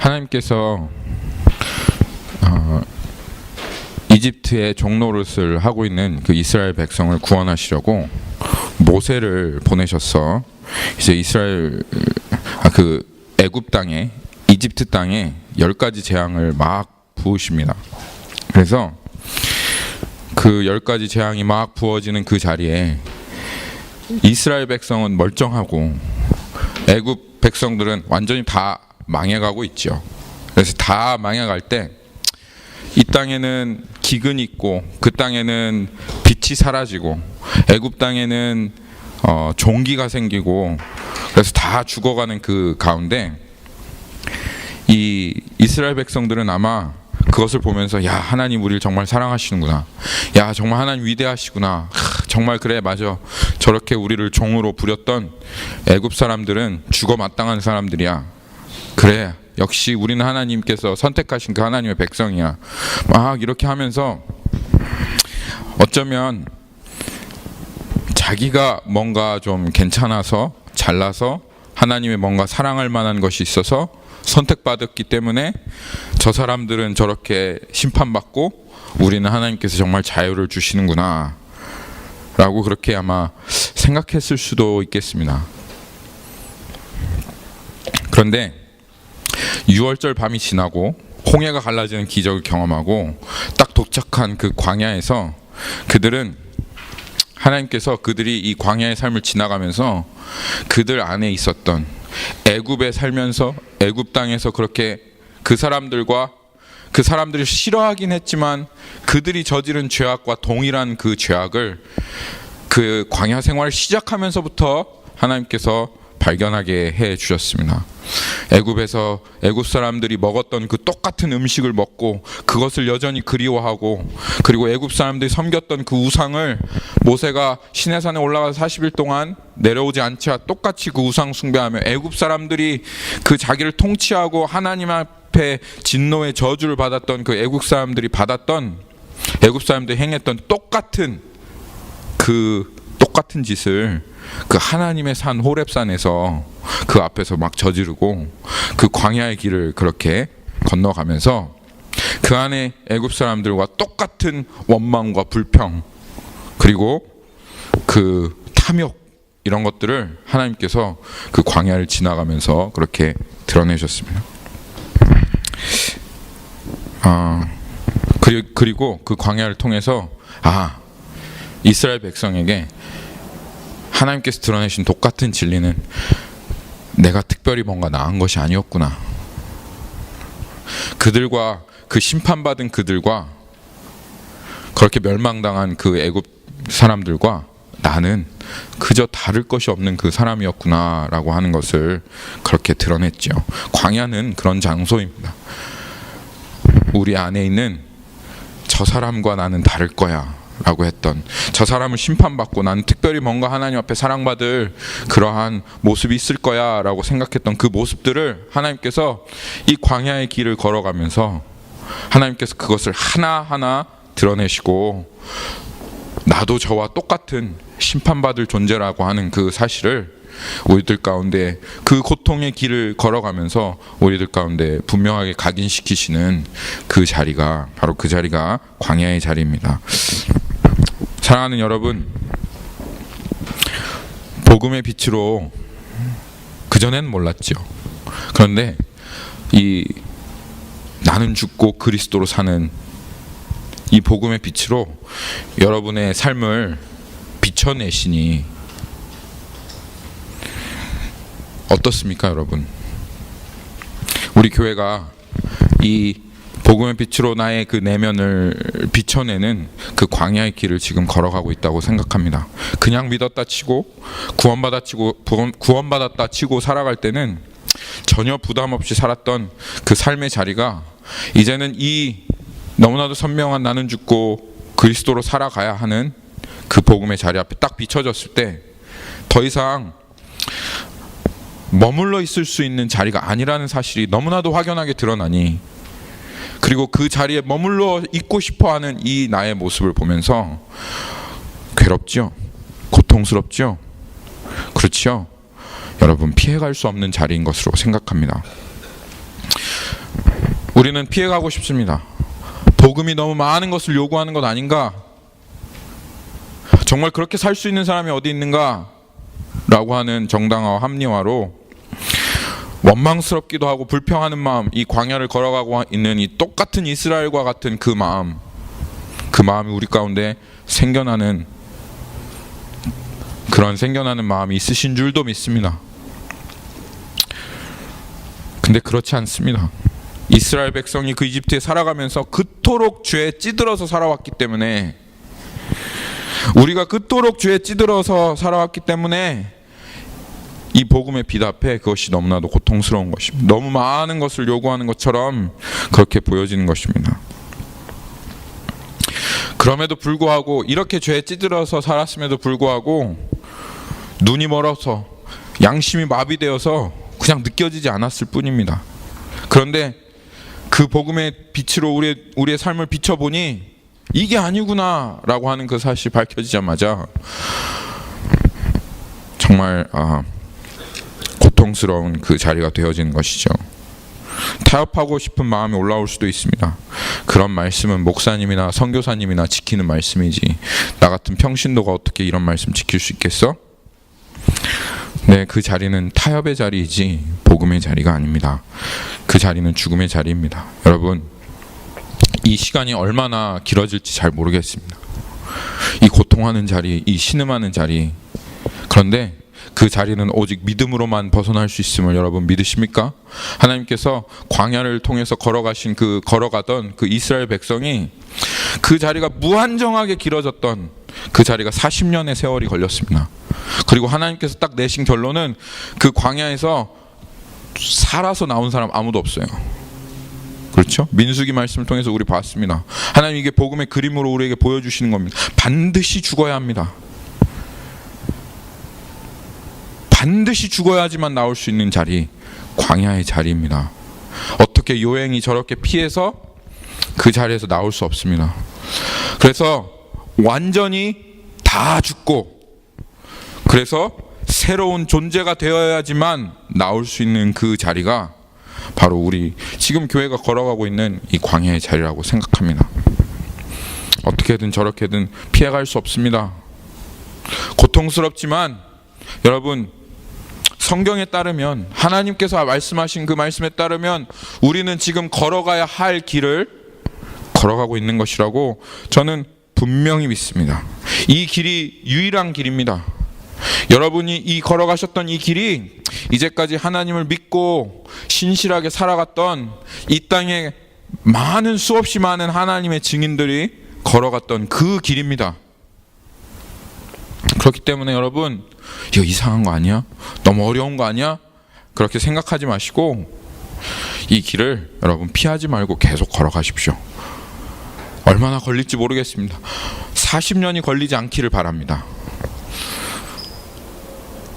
하나님께서 이집트의 종노릇을 하고 있는 그 이스라엘 백성을 구원하시려고 모세를 보내셨어. 이제 그 애굽 땅에, 이집트 땅에 10가지 재앙을 막 부으십니다. 그래서 그 10가지 재앙이 막 부어지는 그 자리에 이스라엘 백성은 멀쩡하고 애굽 백성들은 완전히 다 망해가고 있죠. 그래서 다 망해갈 때 이 땅에는 기근이 있고 그 땅에는 빛이 사라지고 애굽 땅에는 종기가 생기고 그래서 다 죽어가는 그 가운데 이 이스라엘 백성들은 아마 그것을 보면서 야, 하나님 우리를 정말 사랑하시는구나. 야, 정말 하나님 위대하시구나. 정말 그래, 맞아. 저렇게 우리를 종으로 부렸던 애굽 사람들은 죽어 마땅한 사람들이야. 그래, 역시 우리는 하나님께서 선택하신 그 하나님의 백성이야. 막 이렇게 하면서 어쩌면 자기가 뭔가 좀 괜찮아서 잘나서 하나님의 뭔가 사랑할 만한 것이 있어서 선택받았기 때문에 저 사람들은 저렇게 심판받고 우리는 하나님께서 정말 자유를 주시는구나 라고 그렇게 아마 생각했을 수도 있겠습니다. 그런데 6월절 밤이 지나고 홍해가 갈라지는 기적을 경험하고 딱 도착한 그 광야에서 그들은 하나님께서 그들이 이 광야의 삶을 지나가면서 그들 안에 있었던 애굽에 살면서 애굽 땅에서 그렇게 그 사람들이 싫어하긴 했지만 그들이 저지른 죄악과 동일한 그 죄악을 그 광야 생활을 시작하면서부터 하나님께서 발견하게 해 주셨습니다. 애굽에서 애굽 사람들이 먹었던 그 똑같은 음식을 먹고 그것을 여전히 그리워하고 그리고 애굽 사람들이 섬겼던 그 우상을 모세가 시내산에 올라가서 40일 동안 내려오지 않자 똑같이 그 우상 숭배하며 애굽 사람들이 그 자기를 통치하고 하나님 앞에 진노의 저주를 받았던 그 애굽 사람들이 행했던 똑같은 짓을 그 하나님의 산 호렙산에서 그 앞에서 막 저지르고 그 광야의 길을 그렇게 건너가면서 그 안에 애굽 사람들과 똑같은 원망과 불평 그리고 그 탐욕 이런 것들을 하나님께서 그 광야를 지나가면서 그렇게 드러내셨습니다. 그리고 그 광야를 통해서 이스라엘 백성에게 하나님께서 드러내신 똑같은 진리는 내가 특별히 뭔가 나은 것이 아니었구나. 그들과 그 심판받은 그들과 그렇게 멸망당한 그 애굽 사람들과 나는 그저 다를 것이 없는 그 사람이었구나 라고 하는 것을 그렇게 드러냈죠. 광야는 그런 장소입니다. 우리 안에 있는 저 사람과 나는 다를 거야 라고 했던 저 사람을 심판받고 나는 특별히 뭔가 하나님 앞에 사랑받을 그러한 모습이 있을 거야 라고 생각했던 그 모습들을 하나님께서 이 광야의 길을 걸어가면서 하나님께서 그것을 하나하나 드러내시고 나도 저와 똑같은 심판받을 존재라고 하는 그 사실을 우리들 가운데 그 고통의 길을 걸어가면서 우리들 가운데 분명하게 각인시키시는 그 자리가 바로 그 자리가 광야의 자리입니다. 사랑하는 여러분, 복음의 빛으로 그전엔 몰랐죠. 그런데 이 나는 죽고 그리스도로 사는 이 복음의 빛으로 여러분의 삶을 비춰내시니 어떻습니까, 여러분? 우리 교회가 이 복음의 빛으로 나의 그 내면을 비춰내는 그 광야의 길을 지금 걸어가고 있다고 생각합니다. 그냥 믿었다 치고 구원받았다 치고 살아갈 때는 전혀 부담 없이 살았던 그 삶의 자리가 이제는 이 너무나도 선명한 나는 죽고 그리스도로 살아가야 하는 그 복음의 자리 앞에 딱 비춰졌을 때 더 이상 머물러 있을 수 있는 자리가 아니라는 사실이 너무나도 확연하게 드러나니 그리고 그 자리에 머물러 있고 싶어하는 이 나의 모습을 보면서 괴롭죠? 고통스럽죠? 그렇죠? 여러분, 피해갈 수 없는 자리인 것으로 생각합니다. 우리는 피해가고 싶습니다. 복음이 너무 많은 것을 요구하는 것 아닌가? 정말 그렇게 살 수 있는 사람이 어디 있는가? 라고 하는 정당화와 합리화로 원망스럽기도 하고 불평하는 마음, 이 광야를 걸어가고 있는 이 똑같은 이스라엘과 같은 그 마음이 우리 가운데 생겨나는 마음이 있으신 줄도 믿습니다. 근데 그렇지 않습니다. 이스라엘 백성이 그 이집트에 살아가면서 그토록 죄에 찌들어서 살아왔기 때문에, 우리가 그토록 죄에 찌들어서 살아왔기 때문에 이 복음의 빛 앞에 그것이 너무나도 고통스러운 것입니다. 너무 많은 것을 요구하는 것처럼 그렇게 보여지는 것입니다. 그럼에도 불구하고, 이렇게 죄에 찌들어서 살았음에도 불구하고 눈이 멀어서 양심이 마비되어서 그냥 느껴지지 않았을 뿐입니다. 그런데 그 복음의 빛으로 우리의 삶을 비춰보니 이게 아니구나 라고 하는 그 사실이 밝혀지자마자 정말 고통스러운 그 자리가 되어지는 것이죠. 타협하고 싶은 마음이 올라올 수도 있습니다. 그런 말씀은 목사님이나 선교사님이나 지키는 말씀이지, 나 같은 평신도가 어떻게 이런 말씀 지킬 수 있겠어? 네, 그 자리는 타협의 자리이지 복음의 자리가 아닙니다. 그 자리는 죽음의 자리입니다. 여러분, 이 시간이 얼마나 길어질지 잘 모르겠습니다. 이 고통하는 자리, 이 신음하는 자리, 그런데 그 자리는 오직 믿음으로만 벗어날 수 있음을 여러분 믿으십니까? 하나님께서 광야를 통해서 걸어가던 그 이스라엘 백성이, 그 자리가 무한정하게 길어졌던 그 자리가 40년의 세월이 걸렸습니다. 그리고 하나님께서 딱 내신 결론은 그 광야에서 살아서 나온 사람 아무도 없어요. 그렇죠? 민수기 말씀을 통해서 우리 봤습니다. 하나님, 이게 복음의 그림으로 우리에게 보여주시는 겁니다. 반드시 죽어야 합니다. 반드시 죽어야지만 나올 수 있는 자리, 광야의 자리입니다. 어떻게 요행이 저렇게 피해서 그 자리에서 나올 수 없습니다. 그래서 완전히 다 죽고, 그래서 새로운 존재가 되어야지만 나올 수 있는 그 자리가 바로 우리 지금 교회가 걸어가고 있는 이 광야의 자리라고 생각합니다. 어떻게든 저렇게든 피해갈 수 없습니다. 고통스럽지만 여러분, 성경에 따르면, 하나님께서 말씀하신 그 말씀에 따르면 우리는 지금 걸어가야 할 길을 걸어가고 있는 것이라고 저는 분명히 믿습니다. 이 길이 유일한 길입니다. 여러분이 이 걸어가셨던 이 길이 이제까지 하나님을 믿고 신실하게 살아갔던 이 땅에 많은, 수없이 많은 하나님의 증인들이 걸어갔던 그 길입니다. 그렇기 때문에 여러분, 이거 이상한 거 아니야? 너무 어려운 거 아니야? 그렇게 생각하지 마시고 이 길을 여러분 피하지 말고 계속 걸어가십시오. 얼마나 걸릴지 모르겠습니다. 40년이 걸리지 않기를 바랍니다.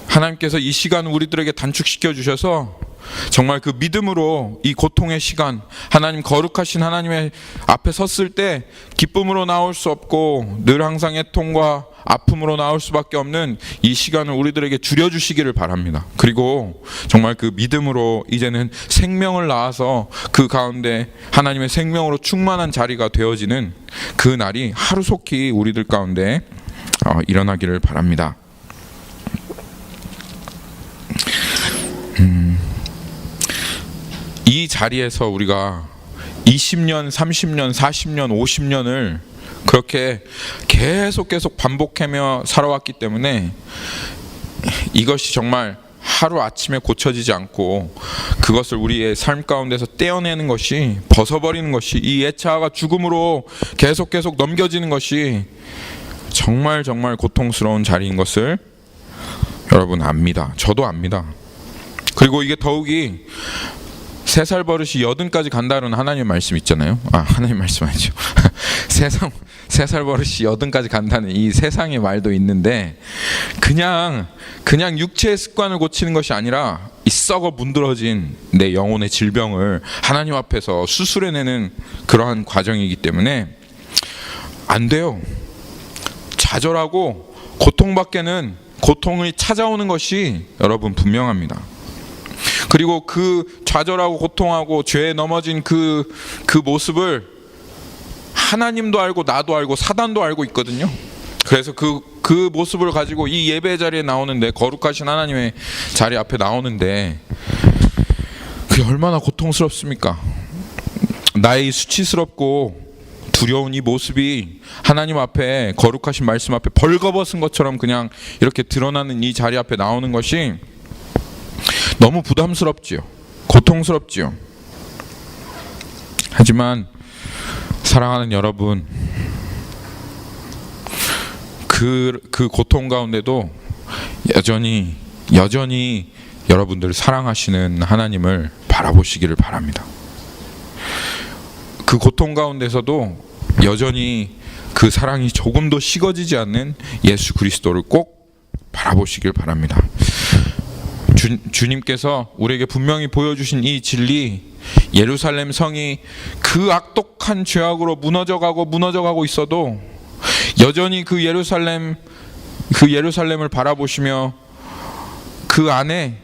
하나님께서 이 시간을 우리들에게 단축시켜 주셔서 정말 그 믿음으로 이 고통의 시간, 하나님 거룩하신 하나님의 앞에 섰을 때 기쁨으로 나올 수 없고 늘 항상 애통과 아픔으로 나올 수밖에 없는 이 시간을 우리들에게 줄여주시기를 바랍니다. 그리고 정말 그 믿음으로 이제는 생명을 낳아서 그 가운데 하나님의 생명으로 충만한 자리가 되어지는 그 날이 하루속히 우리들 가운데 일어나기를 바랍니다. 이 자리에서 우리가 20년, 30년, 40년, 50년을 그렇게 계속 반복하며 살아왔기 때문에 이것이 정말 하루아침에 고쳐지지 않고 그것을 우리의 삶 가운데서 떼어내는 것이, 벗어버리는 것이, 이 예차가 죽음으로 계속 넘겨지는 것이 정말 고통스러운 자리인 것을 여러분 압니다. 저도 압니다. 그리고 이게 더욱이 3살 버릇이 80까지 간다는 하나님의 말씀 있잖아요. 하나님 말씀 아니죠. 3살 버릇이 80까지 간다는 이 세상의 말도 있는데, 그냥 육체의 습관을 고치는 것이 아니라 이 썩어 문드러진 내 영혼의 질병을 하나님 앞에서 수술해내는 그러한 과정이기 때문에 안 돼요. 좌절하고 고통이 찾아오는 것이 여러분 분명합니다. 그리고 그 좌절하고 고통하고 죄에 넘어진 그 모습을 하나님도 알고 나도 알고 사단도 알고 있거든요. 그래서 그 모습을 가지고 이 예배 자리에 나오는데, 거룩하신 하나님의 자리 앞에 나오는데 그게 얼마나 고통스럽습니까? 나의 수치스럽고 두려운 이 모습이 하나님 앞에, 거룩하신 말씀 앞에 벌거벗은 것처럼 그냥 이렇게 드러나는 이 자리 앞에 나오는 것이 너무 부담스럽지요. 고통스럽지요. 하지만 사랑하는 여러분, 그 고통 가운데도 여전히 여러분들을 사랑하시는 하나님을 바라보시기를 바랍니다. 그 고통 가운데서도 여전히 그 사랑이 조금도 식어지지 않는 예수 그리스도를 꼭 바라보시길 바랍니다. 주님께서 우리에게 분명히 보여주신 이 진리, 예루살렘 성이 그 악독한 죄악으로 무너져가고 있어도 여전히 그 예루살렘을 바라보시며 그 안에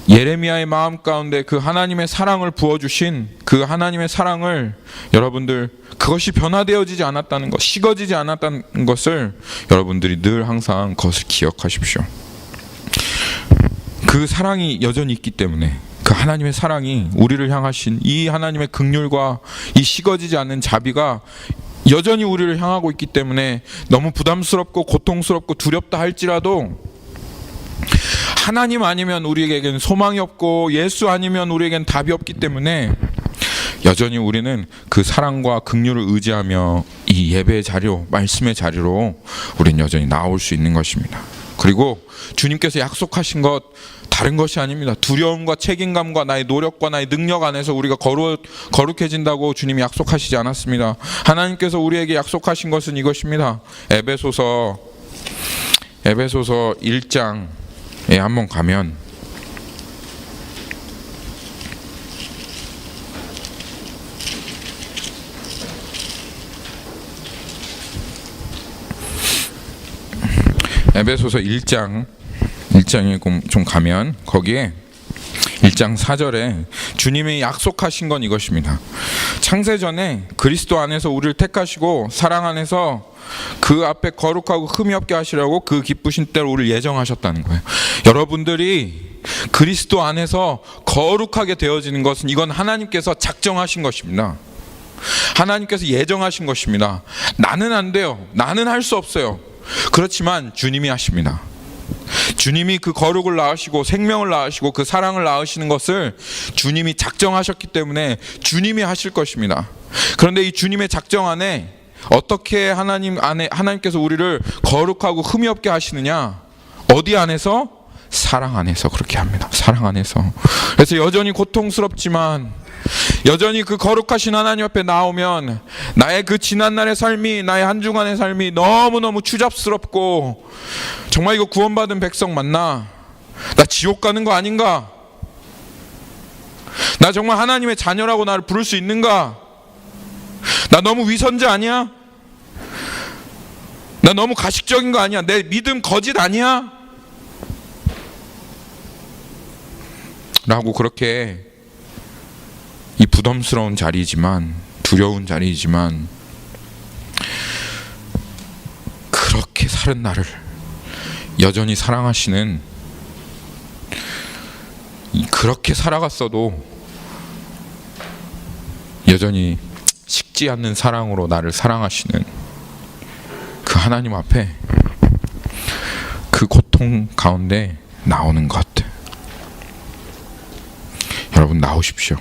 예레미야의 마음 가운데 그 하나님의 사랑을 부어주신 그 하나님의 사랑을, 여러분들 그것이 변화되어지지 않았다는 것, 식어지지 않았다는 것을 여러분들이 늘 항상 그것을 기억하십시오. 그 사랑이 여전히 있기 때문에, 그 하나님의 사랑이, 우리를 향하신 이 하나님의 긍휼과 이 식어지지 않는 자비가 여전히 우리를 향하고 있기 때문에 너무 부담스럽고 고통스럽고 두렵다 할지라도 하나님 아니면 우리에겐 소망이 없고 예수 아니면 우리에겐 답이 없기 때문에 여전히 우리는 그 사랑과 긍휼을 의지하며 이 예배의 자리로, 말씀의 자리로 우리는 여전히 나올 수 있는 것입니다. 그리고 주님께서 약속하신 것 다른 것이 아닙니다. 두려움과 책임감과 나의 노력과 나의 능력 안에서 우리가 거룩해진다고 주님이 약속하시지 않았습니다. 하나님께서 우리에게 약속하신 것은 이것입니다. 에베소서 1장에 한번 가면 에베소서 1장에 좀 가면 거기에 1장 4절에 주님이 약속하신 건 이것입니다. 창세전에 그리스도 안에서 우리를 택하시고 사랑 안에서 그 앞에 거룩하고 흠이 없게 하시려고 그 기쁘신 때로 우리를 예정하셨다는 거예요. 여러분들이 그리스도 안에서 거룩하게 되어지는 것은 이건 하나님께서 작정하신 것입니다. 하나님께서 예정하신 것입니다. 나는 안 돼요. 나는 할 수 없어요. 그렇지만 주님이 하십니다. 주님이 그 거룩을 낳으시고 생명을 낳으시고 그 사랑을 낳으시는 것을 주님이 작정하셨기 때문에 주님이 하실 것입니다. 그런데 이 주님의 작정 안에 어떻게 하나님께서 우리를 거룩하고 흠이 없게 하시느냐? 어디 안에서? 사랑 안에서 그렇게 합니다. 사랑 안에서. 그래서 여전히 고통스럽지만 여전히 그 거룩하신 하나님 앞에 나오면 나의 그 지난날의 삶이, 나의 한 주간의 삶이 너무너무 추잡스럽고, 정말 이거 구원받은 백성 맞나? 나 지옥 가는 거 아닌가? 나 정말 하나님의 자녀라고 나를 부를 수 있는가? 나 너무 위선자 아니야? 나 너무 가식적인 거 아니야? 내 믿음 거짓 아니야? 라고 그렇게 이 부담스러운 자리이지만, 두려운 자리이지만 그렇게 사는 나를 여전히 사랑하시는, 그렇게 살아갔어도 여전히 식지 않는 사랑으로 나를 사랑하시는 그 하나님 앞에 그 고통 가운데 나오는 것, 여러분 나오십시오.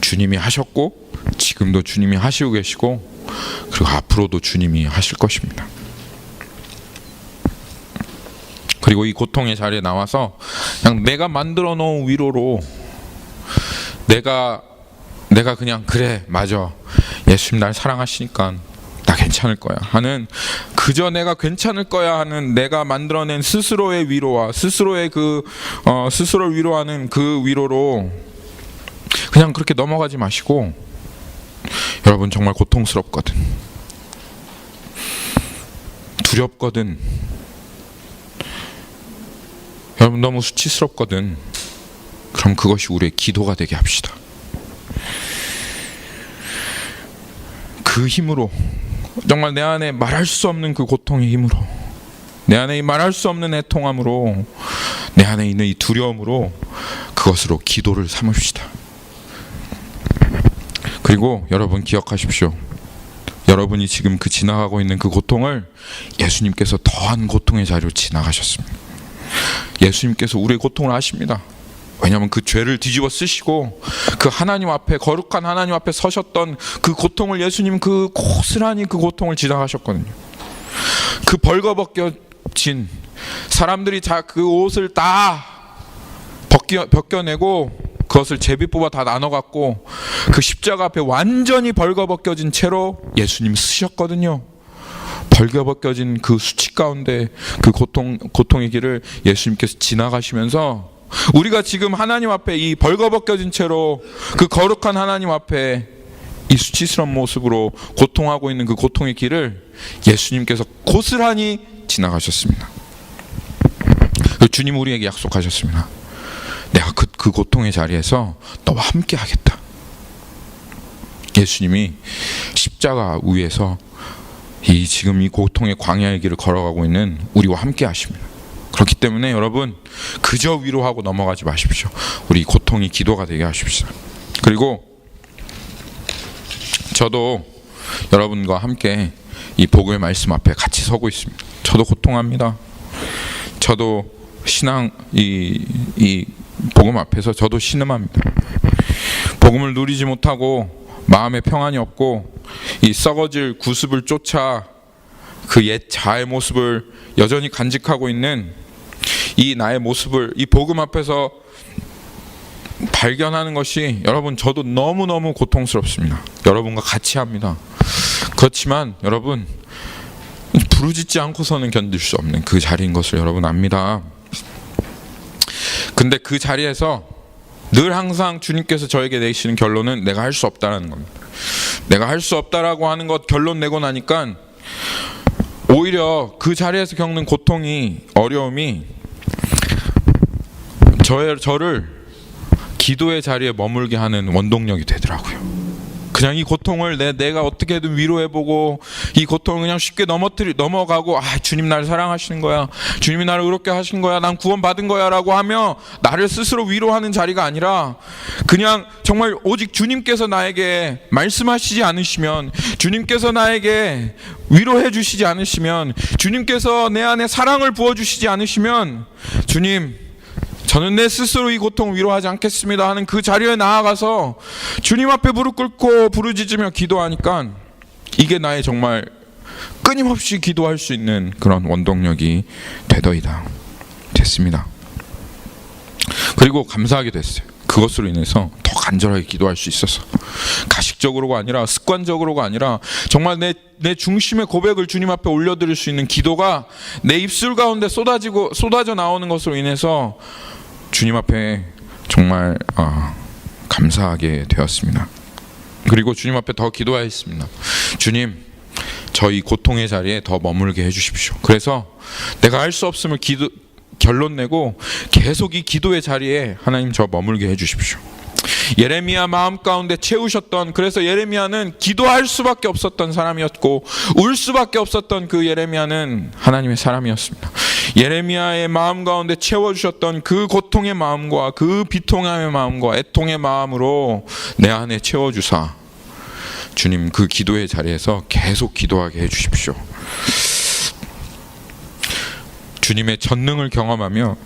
주님이 하셨고 지금도 주님이 하시고 계시고 그리고 앞으로도 주님이 하실 것입니다. 그리고 이 고통의 자리에 나와서 그냥 내가 만들어 놓은 위로로 내가 그냥 그래 맞아 예수님 날 사랑하시니까 나 괜찮을 거야 하는, 그저 내가 괜찮을 거야 하는 내가 만들어낸 스스로의 위로와 스스로의 스스로를 위로하는 그 위로로 그냥 그렇게 넘어가지 마시고, 여러분 정말 고통스럽거든, 두렵거든, 여러분 너무 수치스럽거든, 그럼 그것이 우리의 기도가 되게 합시다. 그 힘으로, 정말 내 안에 말할 수 없는 그 고통의 힘으로, 내 안에 말할 수 없는 애통함으로, 내 안에 있는 이 두려움으로 그것으로 기도를 삼읍시다. 그리고 여러분 기억하십시오. 여러분이 지금 그 지나가고 있는 그 고통을 예수님께서 더한 고통의 자리로 지나가셨습니다. 예수님께서 우리의 고통을 아십니다. 왜냐하면 그 죄를 뒤집어 쓰시고 그 하나님 앞에, 거룩한 하나님 앞에 서셨던 그 고통을 예수님은 그 고스란히 그 고통을 지나가셨거든요. 그 벌거벗겨진 사람들이 그 옷을 다 벗겨내고 그것을 제비 뽑아 다 나눠갖고 그 십자가 앞에 완전히 벌거벗겨진 채로 예수님 쓰셨거든요. 벌거벗겨진 그 수치 가운데 그 고통의 길을 예수님께서 지나가시면서 우리가 지금 하나님 앞에 이 벌거벗겨진 채로 그 거룩한 하나님 앞에 이 수치스러운 모습으로 고통하고 있는 그 고통의 길을 예수님께서 고스란히 지나가셨습니다. 주님 우리에게 약속하셨습니다. 내가 그 고통의 자리에서 너와 함께 하겠다. 예수님이 십자가 위에서 지금 이 고통의 광야의 길을 걸어가고 있는 우리와 함께 하십니다. 그렇기 때문에 여러분 그저 위로하고 넘어가지 마십시오. 우리 고통이 기도가 되게 하십시오. 그리고 저도 여러분과 함께 이 복음의 말씀 앞에 같이 서고 있습니다. 저도 고통합니다. 저도 신앙 이 복음 앞에서 저도 신음합니다. 복음을 누리지 못하고 마음에 평안이 없고 이 썩어질 구습을 쫓아 그 옛 자의 모습을 여전히 간직하고 있는 이 나의 모습을 이 복음 앞에서 발견하는 것이 여러분 저도 너무너무 고통스럽습니다. 여러분과 같이 합니다. 그렇지만 여러분 부르짖지 않고서는 견딜 수 없는 그 자리인 것을 여러분 압니다. 근데 그 자리에서 늘 항상 주님께서 저에게 내시는 결론은 내가 할 수 없다라는 겁니다. 내가 할 수 없다라고 하는 것 결론 내고 나니까 오히려 그 자리에서 겪는 고통이, 어려움이 저를 기도의 자리에 머물게 하는 원동력이 되더라고요. 그냥 이 고통을 내가 어떻게든 위로해보고 이 고통을 그냥 쉽게 넘어가고 주님 나를 사랑하시는 거야, 주님이 나를 의롭게 하신 거야, 난 구원받은 거야 라고 하며 나를 스스로 위로하는 자리가 아니라 그냥 정말 오직 주님께서 나에게 말씀하시지 않으시면, 주님께서 나에게 위로해 주시지 않으시면, 주님께서 내 안에 사랑을 부어주시지 않으시면 주님 저는 내 스스로 이 고통을 위로하지 않겠습니다 하는 그 자리에 나아가서 주님 앞에 무릎 꿇고 부르짖으며 기도하니까 이게 나의 정말 끊임없이 기도할 수 있는 그런 원동력이 됐습니다. 그리고 감사하게 됐어요. 그것으로 인해서 더 간절하게 기도할 수 있어서, 가식적으로가 아니라 습관적으로가 아니라 정말 내 중심의 고백을 주님 앞에 올려드릴 수 있는 기도가 내 입술 가운데 쏟아져 나오는 것으로 인해서 주님 앞에 정말 감사하게 되었습니다. 그리고 주님 앞에 더 기도하였습니다. 주님, 저희 고통의 자리에 더 머물게 해주십시오. 그래서 내가 할 수 없음을 결론 내고 계속 이 기도의 자리에 하나님 저 머물게 해주십시오. 예레미야 마음 가운데 채우셨던, 그래서 예레미야는 기도할 수밖에 없었던 사람이었고 울 수밖에 없었던 그 예레미야는 하나님의 사람이었습니다. 예레미야의 마음 가운데 채워주셨던 그 고통의 마음과 그 비통함의 마음과 애통의 마음으로 내 안에 채워주사 주님 그 기도의 자리에서 계속 기도하게 해주십시오. 주님의 전능을 경험하며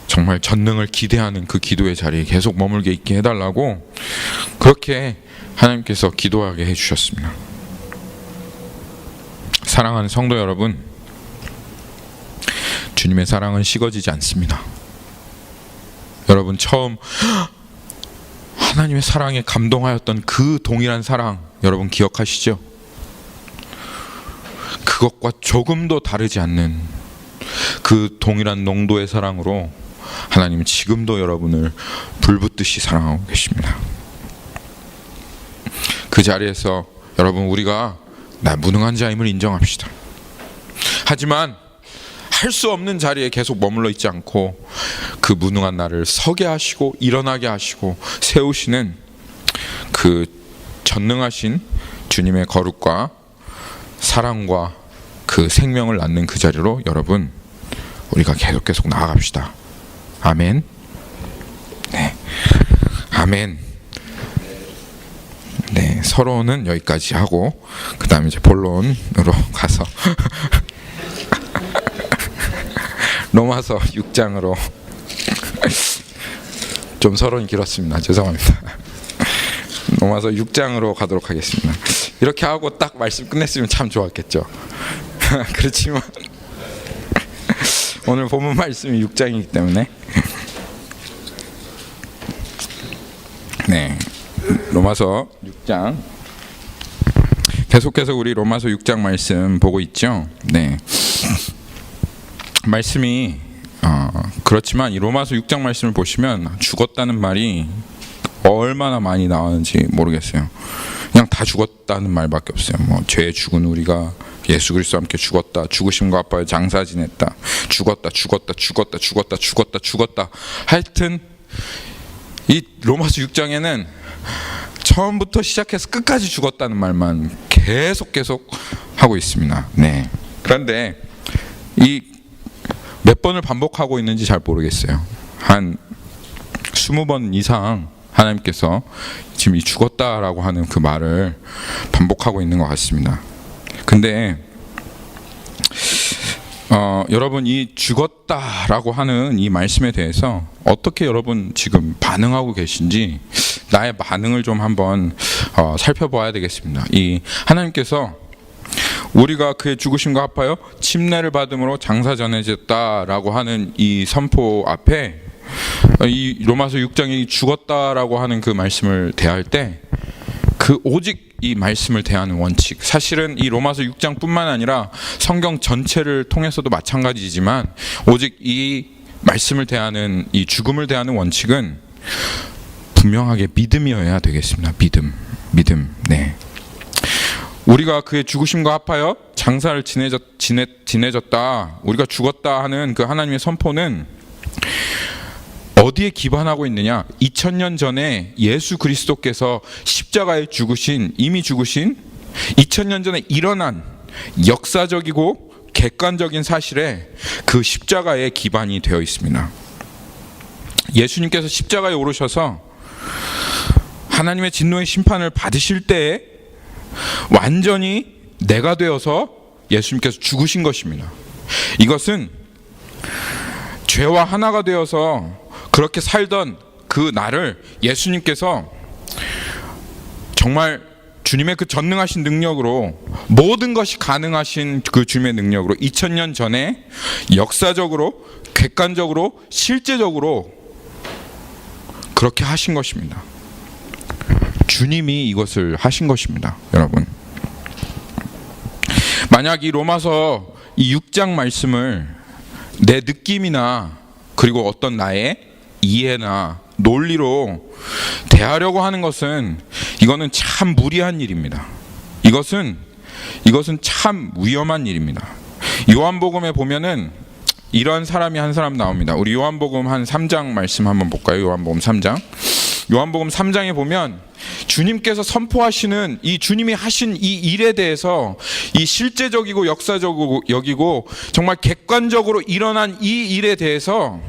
정말 전능을 기대하는 그 기도의 자리에 계속 머물게 있게 해달라고 그렇게 하나님께서 기도하게 해주셨습니다. 사랑하는 성도 여러분, 주님의 사랑은 식어지지 않습니다. 여러분 처음 하나님의 사랑에 감동하였던 그 동일한 사랑 여러분 기억하시죠? 그것과 조금도 다르지 않는 그 동일한 농도의 사랑으로 하나님은 지금도 여러분을 불붙듯이 사랑하고 계십니다. 그 자리에서 여러분 우리가 나 무능한 자임을 인정합시다. 하지만 할 수 없는 자리에 계속 머물러 있지 않고 그 무능한 나를 서게 하시고 일어나게 하시고 세우시는 그 전능하신 주님의 거룩과 사랑과 그 생명을 낳는 그 자리로 여러분 우리가 계속 나아갑시다. 아멘. 네, 아멘. 네, 서론은 여기까지 하고 그 다음에 이제 본론으로 가서 로마서 6장으로 좀 서론이 길었습니다. 죄송합니다. 로마서 6장으로 가도록 하겠습니다. 이렇게 하고 딱 말씀 끝냈으면 참 좋았겠죠. 그렇지만 오늘 본문 말씀이 6장이기 때문에 네, 로마서 6장 계속해서 우리 로마서 6장 말씀 보고 있죠. 네, 말씀이 그렇지만 이 로마서 6장 말씀을 보시면 죽었다는 말이 얼마나 많이 나오는지 모르겠어요. 그냥 다 죽었다는 말밖에 없어요. 뭐 죄에 죽은 우리가 예수 그리스도와 함께 죽었다. 죽으심과 합하여 장사 지냈다. 죽었다. 하여튼 이 로마서 6장에는 처음부터 시작해서 끝까지 죽었다는 말만 계속 하고 있습니다. 네. 그런데 이 몇 번을 반복하고 있는지 잘 모르겠어요. 한 20번 이상 하나님께서 지금 이 죽었다라고 하는 그 말을 반복하고 있는 것 같습니다. 근데 여러분 이 죽었다라고 하는 이 말씀에 대해서 어떻게 여러분 지금 반응하고 계신지 나의 반응을 좀 한번 살펴봐야 되겠습니다. 이 하나님께서 우리가 그의 죽으심과 합하여 침례를 받음으로 장사 전해졌다라고 하는 이 선포 앞에 이 로마서 6장이 죽었다라고 하는 그 말씀을 대할 때 그 오직 이 말씀을 대하는 원칙, 사실은 이 로마서 6장뿐만 아니라 성경 전체를 통해서도 마찬가지지만 오직 이 말씀을 대하는 이 죽음을 대하는 원칙은 분명하게 믿음이어야 되겠습니다. 믿음. 네. 우리가 그의 죽으심과 합하여 장사를 지내졌다, 우리가 죽었다 하는 그 하나님의 선포는 어디에 기반하고 있느냐? 2000년 전에 예수 그리스도께서 십자가에 이미 죽으신 2000년 전에 일어난 역사적이고 객관적인 사실에 그 십자가에 기반이 되어 있습니다. 예수님께서 십자가에 오르셔서 하나님의 진노의 심판을 받으실 때에 완전히 내가 되어서 예수님께서 죽으신 것입니다. 이것은 죄와 하나가 되어서 그렇게 살던 그 나를 예수님께서 정말 주님의 그 전능하신 능력으로 모든 것이 가능하신 그 주님의 능력으로 2000년 전에 역사적으로 객관적으로 실제적으로 그렇게 하신 것입니다. 주님이 이것을 하신 것입니다. 여러분, 만약 이 로마서 이 6장 말씀을 내 느낌이나 그리고 어떤 나의 이해나 논리로 대하려고 하는 것은 이거는 참 무리한 일입니다. 이것은 참 위험한 일입니다. 요한복음에 보면은 이런 사람이 한 사람 나옵니다. 우리 요한복음 한 3장 말씀 한번 볼까요? 요한복음 3장. 요한복음 3장에 보면 주님께서 선포하시는 이 주님이 하신 이 일에 대해서 이 실제적이고 역사적이고 여기고 정말 객관적으로 일어난 이 일에 대해서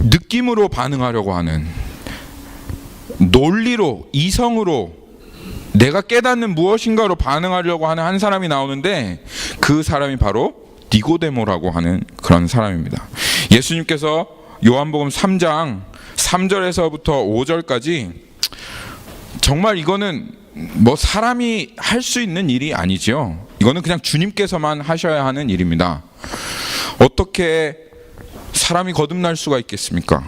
느낌으로 반응하려고 하는, 논리로, 이성으로 내가 깨닫는 무엇인가로 반응하려고 하는 한 사람이 나오는데 그 사람이 바로 니고데모라고 하는 그런 사람입니다. 예수님께서 요한복음 3장 3절에서부터 5절까지 정말 이거는 뭐 사람이 할 수 있는 일이 아니죠. 이거는 그냥 주님께서만 하셔야 하는 일입니다. 어떻게 사람이 거듭날 수가 있겠습니까?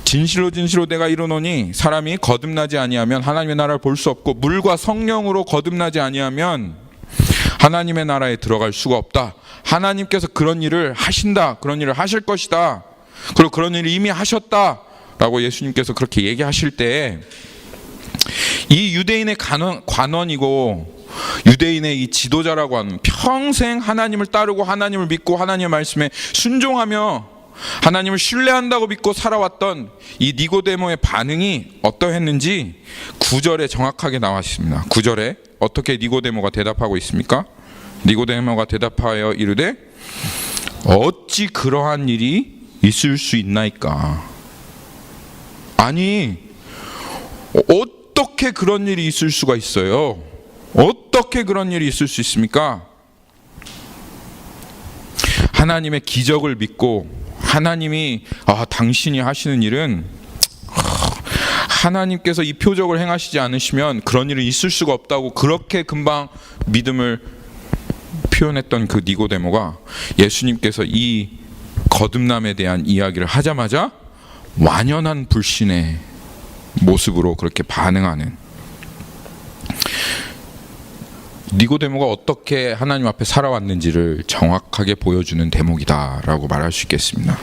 진실로 내가 이르노니 사람이 거듭나지 아니하면 하나님의 나라를 볼 수 없고 물과 성령으로 거듭나지 아니하면 하나님의 나라에 들어갈 수가 없다. 하나님께서 그런 일을 하신다. 그런 일을 하실 것이다. 그리고 그런 일을 이미 하셨다 라고 예수님께서 그렇게 얘기하실 때 이 유대인의 관원이고 유대인의 이 지도자라고 하는, 평생 하나님을 따르고 하나님을 믿고 하나님의 말씀에 순종하며 하나님을 신뢰한다고 믿고 살아왔던 이 니고데모의 반응이 어떠했는지 9절에 정확하게 나와 있습니다. 9절에 어떻게 니고데모가 대답하고 있습니까? 니고데모가 대답하여 이르되 어찌 그러한 일이 있을 수 있나이까. 아니, 어떻게 그런 일이 있을 수가 있어요? 어떻게 그런 일이 있을 수 있습니까? 하나님의 기적을 믿고 하나님이 당신이 하시는 일은 하나님께서 이 표적을 행하시지 않으시면 그런 일은 있을 수가 없다고 그렇게 금방 믿음을 표현했던 그 니고데모가 예수님께서 이 거듭남에 대한 이야기를 하자마자 완연한 불신의 모습으로 그렇게 반응하는, 니고데모가 어떻게 하나님 앞에 살아왔는지를 정확하게 보여주는 대목이다라고 말할 수 있겠습니다.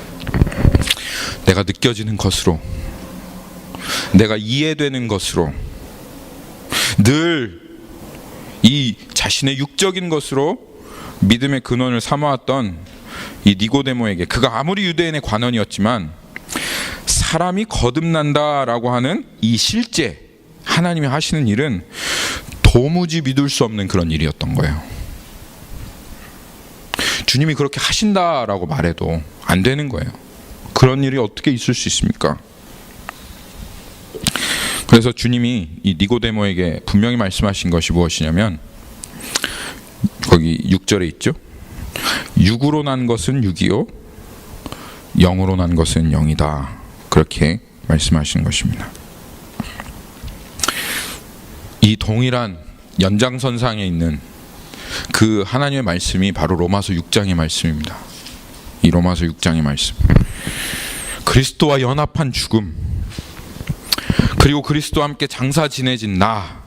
내가 느껴지는 것으로, 내가 이해되는 것으로, 늘 이 자신의 육적인 것으로 믿음의 근원을 삼아왔던 이 니고데모에게, 그가 아무리 유대인의 관원이었지만 사람이 거듭난다라고 하는 이 실제 하나님이 하시는 일은 도무지 믿을 수 없는 그런 일이었던 거예요. 주님이 그렇게 하신다라고 말해도 안 되는 거예요. 그런 일이 어떻게 있을 수 있습니까? 그래서 주님이 이 니고데모에게 분명히 말씀하신 것이 무엇이냐면, 거기 6절에 있죠. 육으로 난 것은 육이요 영으로 난 것은 영이다. 그렇게 말씀하신 것입니다. 이 동일한 연장선상에 있는 그 하나님의 말씀이 바로 로마서 6장의 말씀입니다. 이 로마서 6장의 말씀, 그리스도와 연합한 죽음, 그리고 그리스도와 함께 장사 지내진 나,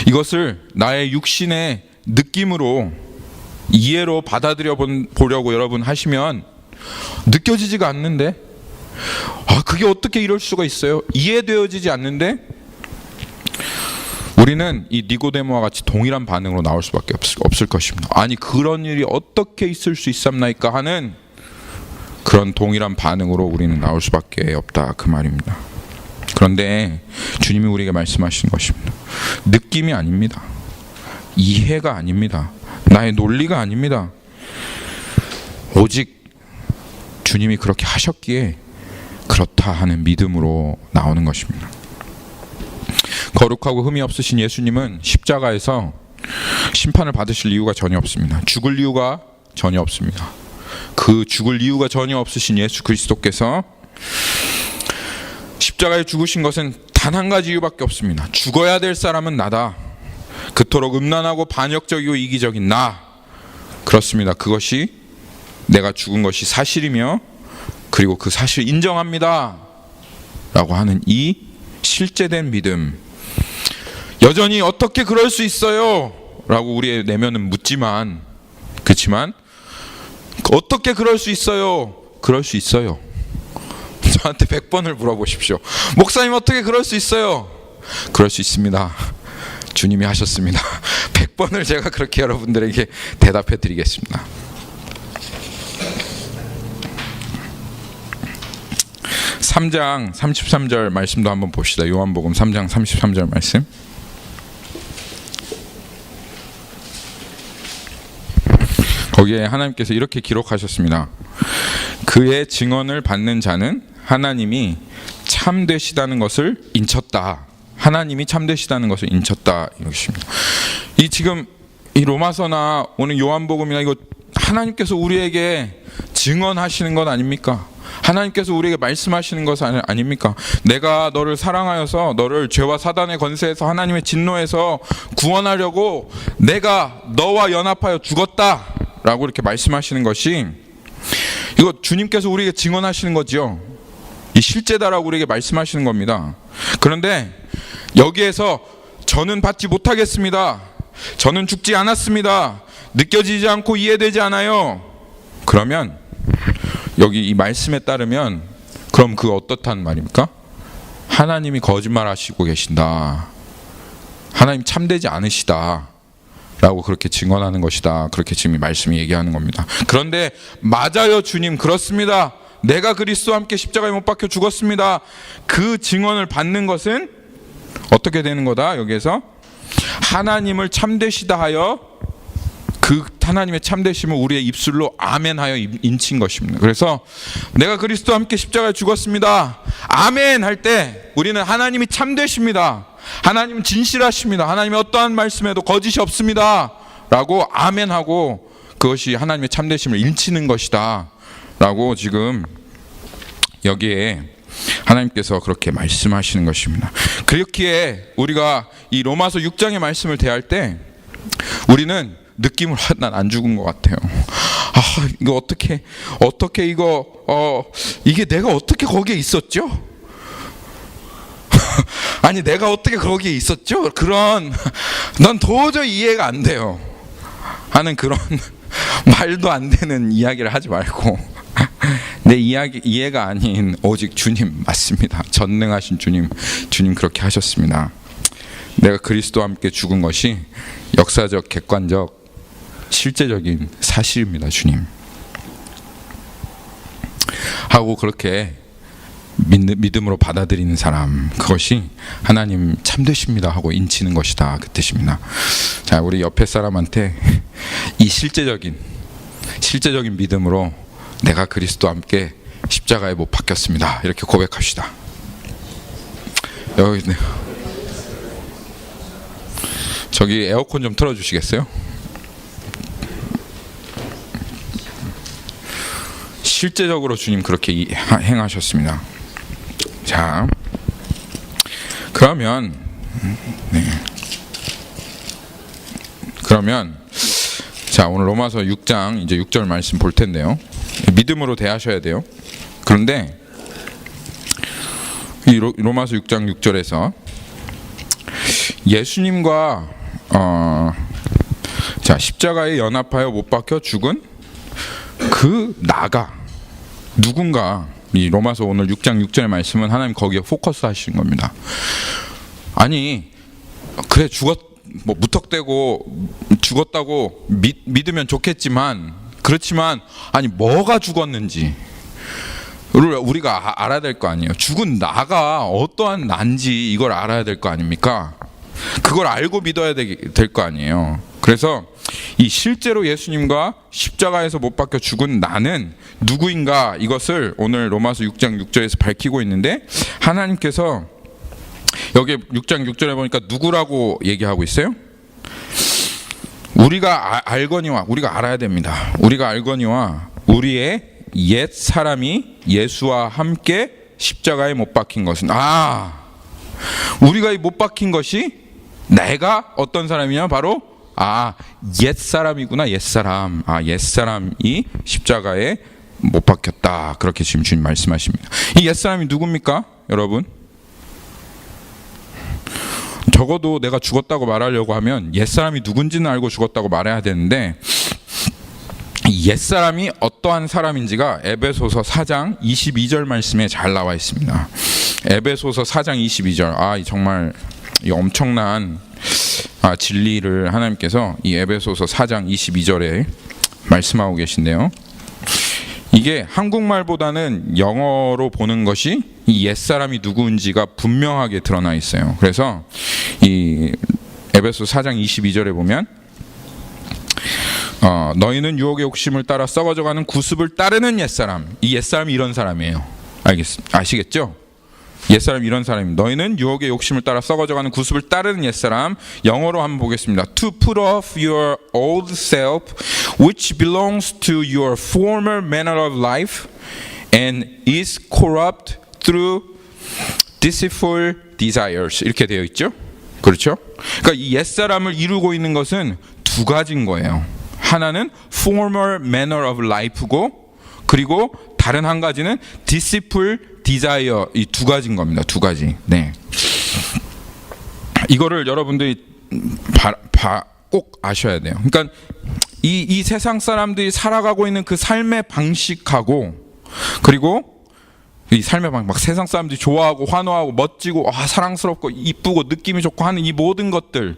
이것을 나의 육신의 느낌으로 이해로 받아들여 보려고 여러분 하시면 느껴지지가 않는데, 그게 어떻게 이럴 수가 있어요? 이해되어지지 않는데 우리는 이 니고데모와 같이 동일한 반응으로 나올 수밖에 없을 것입니다. 아니, 그런 일이 어떻게 있을 수 있습니까 하는 그런 동일한 반응으로 우리는 나올 수밖에 없다, 그 말입니다. 그런데 주님이 우리에게 말씀하시는 것입니다. 느낌이 아닙니다. 이해가 아닙니다. 나의 논리가 아닙니다. 오직 주님이 그렇게 하셨기에 그렇다 하는 믿음으로 나오는 것입니다. 거룩하고 흠이 없으신 예수님은 십자가에서 심판을 받으실 이유가 전혀 없습니다. 죽을 이유가 전혀 없습니다. 그 죽을 이유가 전혀 없으신 예수 그리스도께서 십자가에 죽으신 것은 단 한 가지 이유밖에 없습니다. 죽어야 될 사람은 나다. 그토록 음란하고 반역적이고 이기적인 나. 그렇습니다. 그것이, 내가 죽은 것이 사실이며 그리고 그 사실을 인정합니다 라고 하는 이 실제된 믿음, 여전히 어떻게 그럴 수 있어요? 라고 우리의 내면은 묻지만, 그렇지만 어떻게 그럴 수 있어요? 그럴 수 있어요. 저한테 100번을 물어보십시오. 목사님, 어떻게 그럴 수 있어요? 그럴 수 있습니다. 주님이 하셨습니다. 100번을 제가 그렇게 여러분들에게 대답해 드리겠습니다. 3장 33절 말씀도 한번 봅시다. 요한복음 3장 33절 말씀. 거기에 하나님께서 이렇게 기록하셨습니다. 그의 증언을 받는 자는 하나님이 참되시다는 것을 인쳤다. 하나님이 참되시다는 것을 인쳤다, 이것입니다. 이 지금 이 로마서나 오늘 요한복음이나 이거 하나님께서 우리에게 증언하시는 것 아닙니까? 하나님께서 우리에게 말씀하시는 것 아닙니까? 내가 너를 사랑하여서 너를 죄와 사단의 권세에서 하나님의 진노에서 구원하려고 내가 너와 연합하여 죽었다 라고 이렇게 말씀하시는 것이, 이거 주님께서 우리에게 증언하시는 거죠. 이 실제다라고 우리에게 말씀하시는 겁니다. 그런데 여기에서 저는 받지 못하겠습니다, 저는 죽지 않았습니다, 느껴지지 않고 이해되지 않아요, 그러면 여기 이 말씀에 따르면 그럼 그 어떻단 말입니까? 하나님이 거짓말 하시고 계신다, 하나님 참되지 않으시다 라고 그렇게 증언하는 것이다. 그렇게 지금 이 말씀이 얘기하는 겁니다. 그런데 맞아요 주님, 그렇습니다. 내가 그리스도와 함께 십자가에 못 박혀 죽었습니다. 그 증언을 받는 것은 어떻게 되는 거다? 여기에서 하나님을 참되시다 하여 그 하나님의 참되심을 우리의 입술로 아멘 하여 인친 것입니다. 그래서 내가 그리스도와 함께 십자가에 죽었습니다. 아멘 할 때 우리는 하나님이 참되십니다. 하나님은 진실하십니다. 하나님의 어떠한 말씀에도 거짓이 없습니다. 라고 아멘하고 그것이 하나님의 참되심을 인치는 것이다. 라고 지금 여기에 하나님께서 그렇게 말씀하시는 것입니다. 그렇기에 우리가 이 로마서 6장의 말씀을 대할 때 우리는 느낌을 난 안 죽은 것 같아요. 이거 어떻게 이게 내가 어떻게 거기에 있었죠? 아니 내가 어떻게 거기에 있었죠? 그런 난 도저히 이해가 안 돼요 하는 그런 말도 안 되는 이야기를 하지 말고 내 이해가 아닌 오직 주님 맞습니다. 전능하신 주님 그렇게 하셨습니다. 내가 그리스도와 함께 죽은 것이 역사적, 객관적, 실제적인 사실입니다. 주님 하고 그렇게 믿음으로 받아들이는 사람, 그것이 하나님 참되십니다 하고 인치는 것이다, 그 뜻입니다. 자, 우리 옆에 사람한테 이 실제적인 믿음으로 내가 그리스도와 함께 십자가에 못 박혔습니다 이렇게 고백합시다. 여기 저기 에어컨 좀 틀어주시겠어요? 실제적으로 주님 그렇게 행하셨습니다. 자, 그러면 자, 오늘 로마서 6장 이제 6절 말씀 볼 텐데요. 믿음으로 대하셔야 돼요. 그런데 이 로마서 6장 6절에서 예수님과 자, 십자가에 연합하여 못 박혀 죽은 그 나가 누군가, 이 로마서 오늘 6장 6절의 말씀은 하나님 거기에 포커스 하시는 겁니다. 아니 그래 무턱대고 죽었다고 믿으면 좋겠지만, 그렇지만 아니 뭐가 죽었는지 우리가 알아야 될 거 아니에요. 죽은 나가 어떠한 난지 이걸 알아야 될 거 아닙니까? 그걸 알고 믿어야 될 거 아니에요. 그래서 이 실제로 예수님과 십자가에서 못 박혀 죽은 나는 누구인가, 이것을 오늘 로마서 6장 6절에서 밝히고 있는데, 하나님께서 여기 6장 6절에 보니까 누구라고 얘기하고 있어요? 우리가 알거니와, 우리가 알아야 됩니다. 우리가 알거니와 우리의 옛 사람이 예수와 함께 십자가에 못 박힌 것은, 우리가 못 박힌 것이 내가 어떤 사람이냐, 바로 옛사람이구나. 옛사람. 옛사람이 십자가에 못 박혔다. 그렇게 지금 주님 말씀하십니다. 이 옛사람이 누굽니까, 여러분? 적어도 내가 죽었다고 말하려고 하면 옛사람이 누군지는 알고 죽었다고 말해야 되는데, 옛사람이 어떠한 사람인지가 에베소서 4장 22절 말씀에 잘 나와 있습니다. 에베소서 4장 22절. 정말 이 엄청난 진리를 하나님께서 이 에베소서 4장 22절에 말씀하고 계신데요. 이게 한국말보다는 영어로 보는 것이 이 옛사람이 누구인지가 분명하게 드러나 있어요. 그래서 이 에베소 4장 22절에 보면 너희는 유혹의 욕심을 따라 썩어져가는 구습을 따르는 옛사람. 이 옛사람이 이런 사람이에요. 아시겠죠? 옛사람 이런 사람입니다. 너희는 유혹의 욕심을 따라 썩어져가는 구습을 따르는 옛사람. 영어로 한번 보겠습니다. To put off your old self, which belongs to your former manner of life, and is corrupt through deceitful desires. 이렇게 되어 있죠. 그렇죠? 그러니까 이 옛사람을 이루고 있는 것은 두 가지인 거예요. 하나는 former manner of life고, 그리고 다른 한 가지는 deceitful desire. 이 두 가지인 겁니다. 두 가지. 네. 이거를 여러분들이 꼭 아셔야 돼요. 그러니까 이 세상 사람들이 살아가고 있는 그 삶의 방식하고, 그리고 이 삶의 방식, 막 세상 사람들이 좋아하고 환호하고 멋지고 사랑스럽고 이쁘고 느낌이 좋고 하는 이 모든 것들,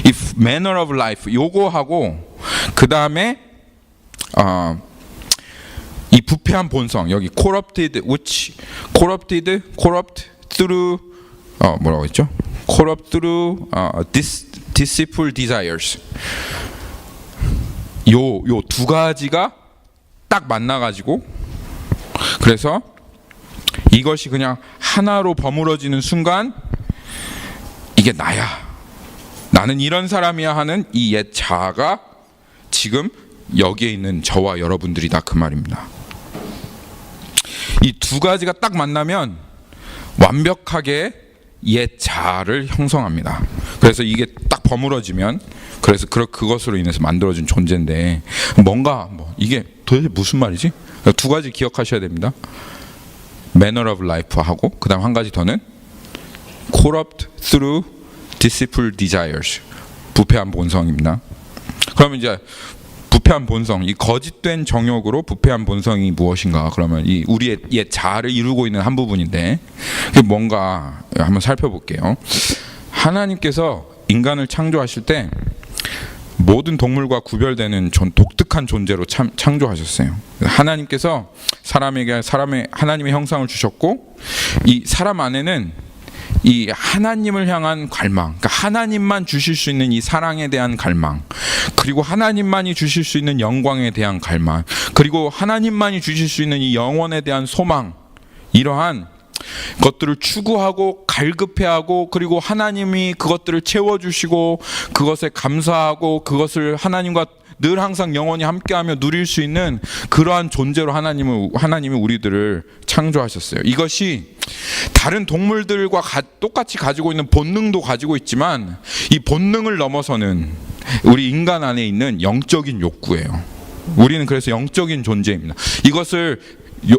이 manner of life 요거하고 그 다음에 이 부패한 본성 여기 corrupt through 뭐라고 했죠? corrupt through deceitful desires. 요 두 가지가 딱 만나가지고 그래서 이것이 그냥 하나로 버무러지는 순간 이게 나야. 나는 이런 사람이야 하는 이 옛 자아가 지금 여기에 있는 저와 여러분들이다 그 말입니다. 이 두 가지가 딱 만나면 완벽하게 옛 자아를 형성합니다. 그래서 이게 딱 버무러지면 그래서 그것으로 인해서 만들어진 존재인데 뭔가 이게 도대체 무슨 말이지? 두 가지 기억하셔야 됩니다. manner of life 하고 그 다음 한 가지 더는 corrupt through deceitful desires. 부패한 본성입니다. 그러면 이제 부패한 본성, 이 거짓된 정욕으로 부패한 본성이 무엇인가? 그러면 이 우리의 옛 자아를 이루고 있는 한 부분인데 그게 뭔가 한번 살펴볼게요. 하나님께서 인간을 창조하실 때 모든 동물과 구별되는 독특한 존재로 창조하셨어요. 하나님께서 사람에게 하나님의 형상을 주셨고 이 사람 안에는 이 하나님을 향한 갈망, 그러니까 하나님만 주실 수 있는 이 사랑에 대한 갈망, 그리고 하나님만이 주실 수 있는 영광에 대한 갈망, 그리고 하나님만이 주실 수 있는 이 영원에 대한 소망, 이러한 것들을 추구하고 갈급해하고 그리고 하나님이 그것들을 채워주시고 그것에 감사하고 그것을 하나님과 늘 항상 영원히 함께하며 누릴 수 있는 그러한 존재로 하나님이 우리들을 창조하셨어요. 이것이 다른 동물들과 똑같이 가지고 있는 본능도 가지고 있지만 이 본능을 넘어서는 우리 인간 안에 있는 영적인 욕구예요. 우리는 그래서 영적인 존재입니다. 이것을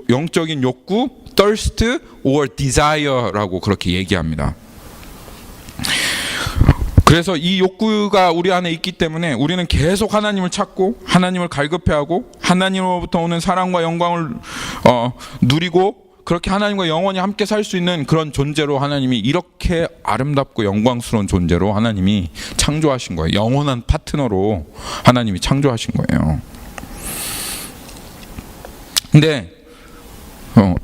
영적인 욕구, thirst or desire라고 그렇게 얘기합니다. 그래서 이 욕구가 우리 안에 있기 때문에 우리는 계속 하나님을 찾고 하나님을 갈급해하고 하나님으로부터 오는 사랑과 영광을 누리고 그렇게 하나님과 영원히 함께 살 수 있는 그런 존재로 하나님이 이렇게 아름답고 영광스러운 존재로 하나님이 창조하신 거예요. 영원한 파트너로 하나님이 창조하신 거예요. 근데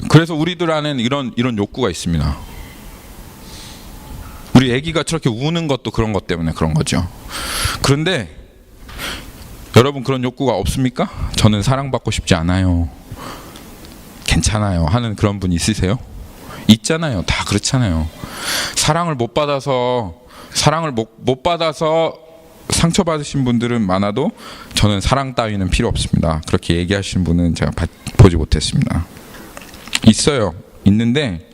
그래서 우리들 안에는 이런 욕구가 있습니다. 우리 아기가 저렇게 우는 것도 그런 것 때문에 그런 거죠. 그런데 여러분 그런 욕구가 없습니까? 저는 사랑받고 싶지 않아요. 괜찮아요 하는 그런 분 있으세요? 있잖아요. 다 그렇잖아요. 사랑을 못 받아서 상처받으신 분들은 많아도 저는 사랑 따위는 필요 없습니다. 그렇게 얘기하시는 분은 제가 보지 못했습니다. 있어요. 있는데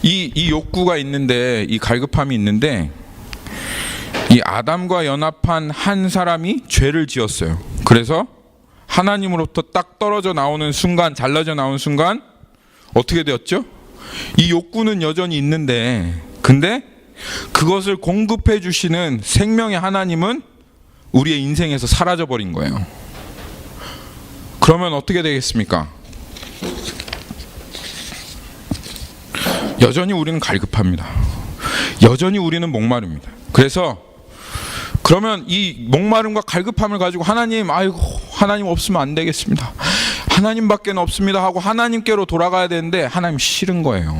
이 욕구가 있는데 이 갈급함이 있는데 이 아담과 연합한 한 사람이 죄를 지었어요. 그래서 하나님으로부터 딱 떨어져 나오는 순간, 잘라져 나오는 순간 어떻게 되었죠? 이 욕구는 여전히 있는데 근데 그것을 공급해 주시는 생명의 하나님은 우리의 인생에서 사라져 버린 거예요. 그러면 어떻게 되겠습니까? 여전히 우리는 갈급합니다. 여전히 우리는 목마릅니다. 그래서 그러면 이 목마름과 갈급함을 가지고 하나님 없으면 안 되겠습니다. 하나님밖에 없습니다 하고 하나님께로 돌아가야 되는데 하나님 싫은 거예요.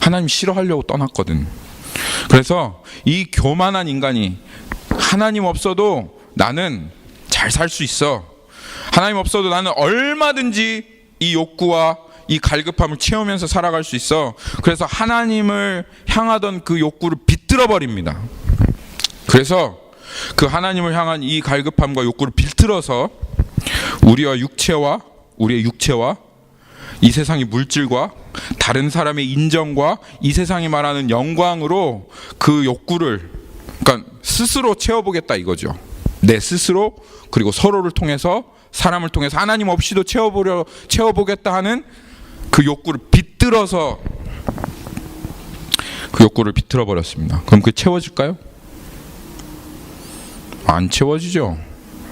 하나님 싫어하려고 떠났거든. 그래서 이 교만한 인간이 하나님 없어도 나는 잘 살 수 있어. 하나님 없어도 나는 얼마든지 이 욕구와 이 갈급함을 채우면서 살아갈 수 있어. 그래서 하나님을 향하던 그 욕구를 비틀어 버립니다. 그래서 그 하나님을 향한 이 갈급함과 욕구를 비틀어서 우리의 육체와 이 세상의 물질과 다른 사람의 인정과 이 세상이 말하는 영광으로 그 욕구를 그러니까 스스로 채워보겠다 이거죠. 내 스스로 그리고 서로를 통해서 사람을 통해서 하나님 없이도 채워보겠다 하는 그 욕구를 비틀어서 그 욕구를 비틀어 버렸습니다. 그럼 그게 채워질까요? 안 채워지죠.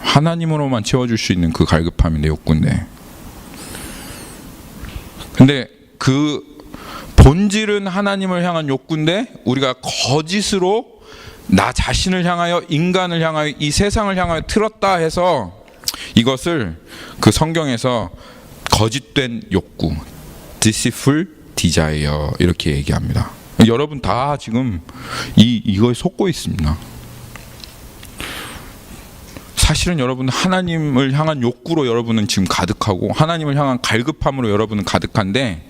하나님으로만 채워줄 수 있는 그 갈급함인데 욕구인데. 근데 그 본질은 하나님을 향한 욕구인데 우리가 거짓으로 나 자신을 향하여, 인간을 향하여, 이 세상을 향하여 틀었다 해서 이것을 그 성경에서 거짓된 욕구, deceitful desire 이렇게 얘기합니다. 여러분 다 지금 이거에 속고 있습니다. 사실은 여러분 하나님을 향한 욕구로 여러분은 지금 가득하고 하나님을 향한 갈급함으로 여러분은 가득한데,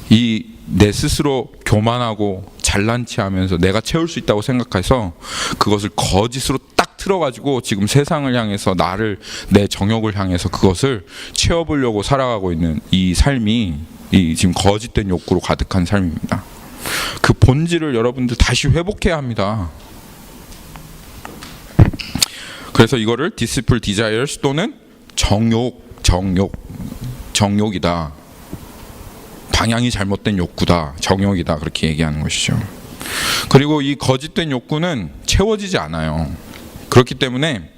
이 내 스스로 교만하고 잘난 체하면서 내가 채울 수 있다고 생각해서 그것을 거짓으로 딱 틀어가지고 지금 세상을 향해서 나를, 내 정욕을 향해서 그것을 채워보려고 살아가고 있는 이 삶이 이 지금 거짓된 욕구로 가득한 삶입니다. 그 본질을 여러분들 다시 회복해야 합니다. 그래서 이거를 deceitful desires 또는 정욕이다. 방향이 잘못된 욕구다. 정욕이다. 그렇게 얘기하는 것이죠. 그리고 이 거짓된 욕구는 채워지지 않아요. 그렇기 때문에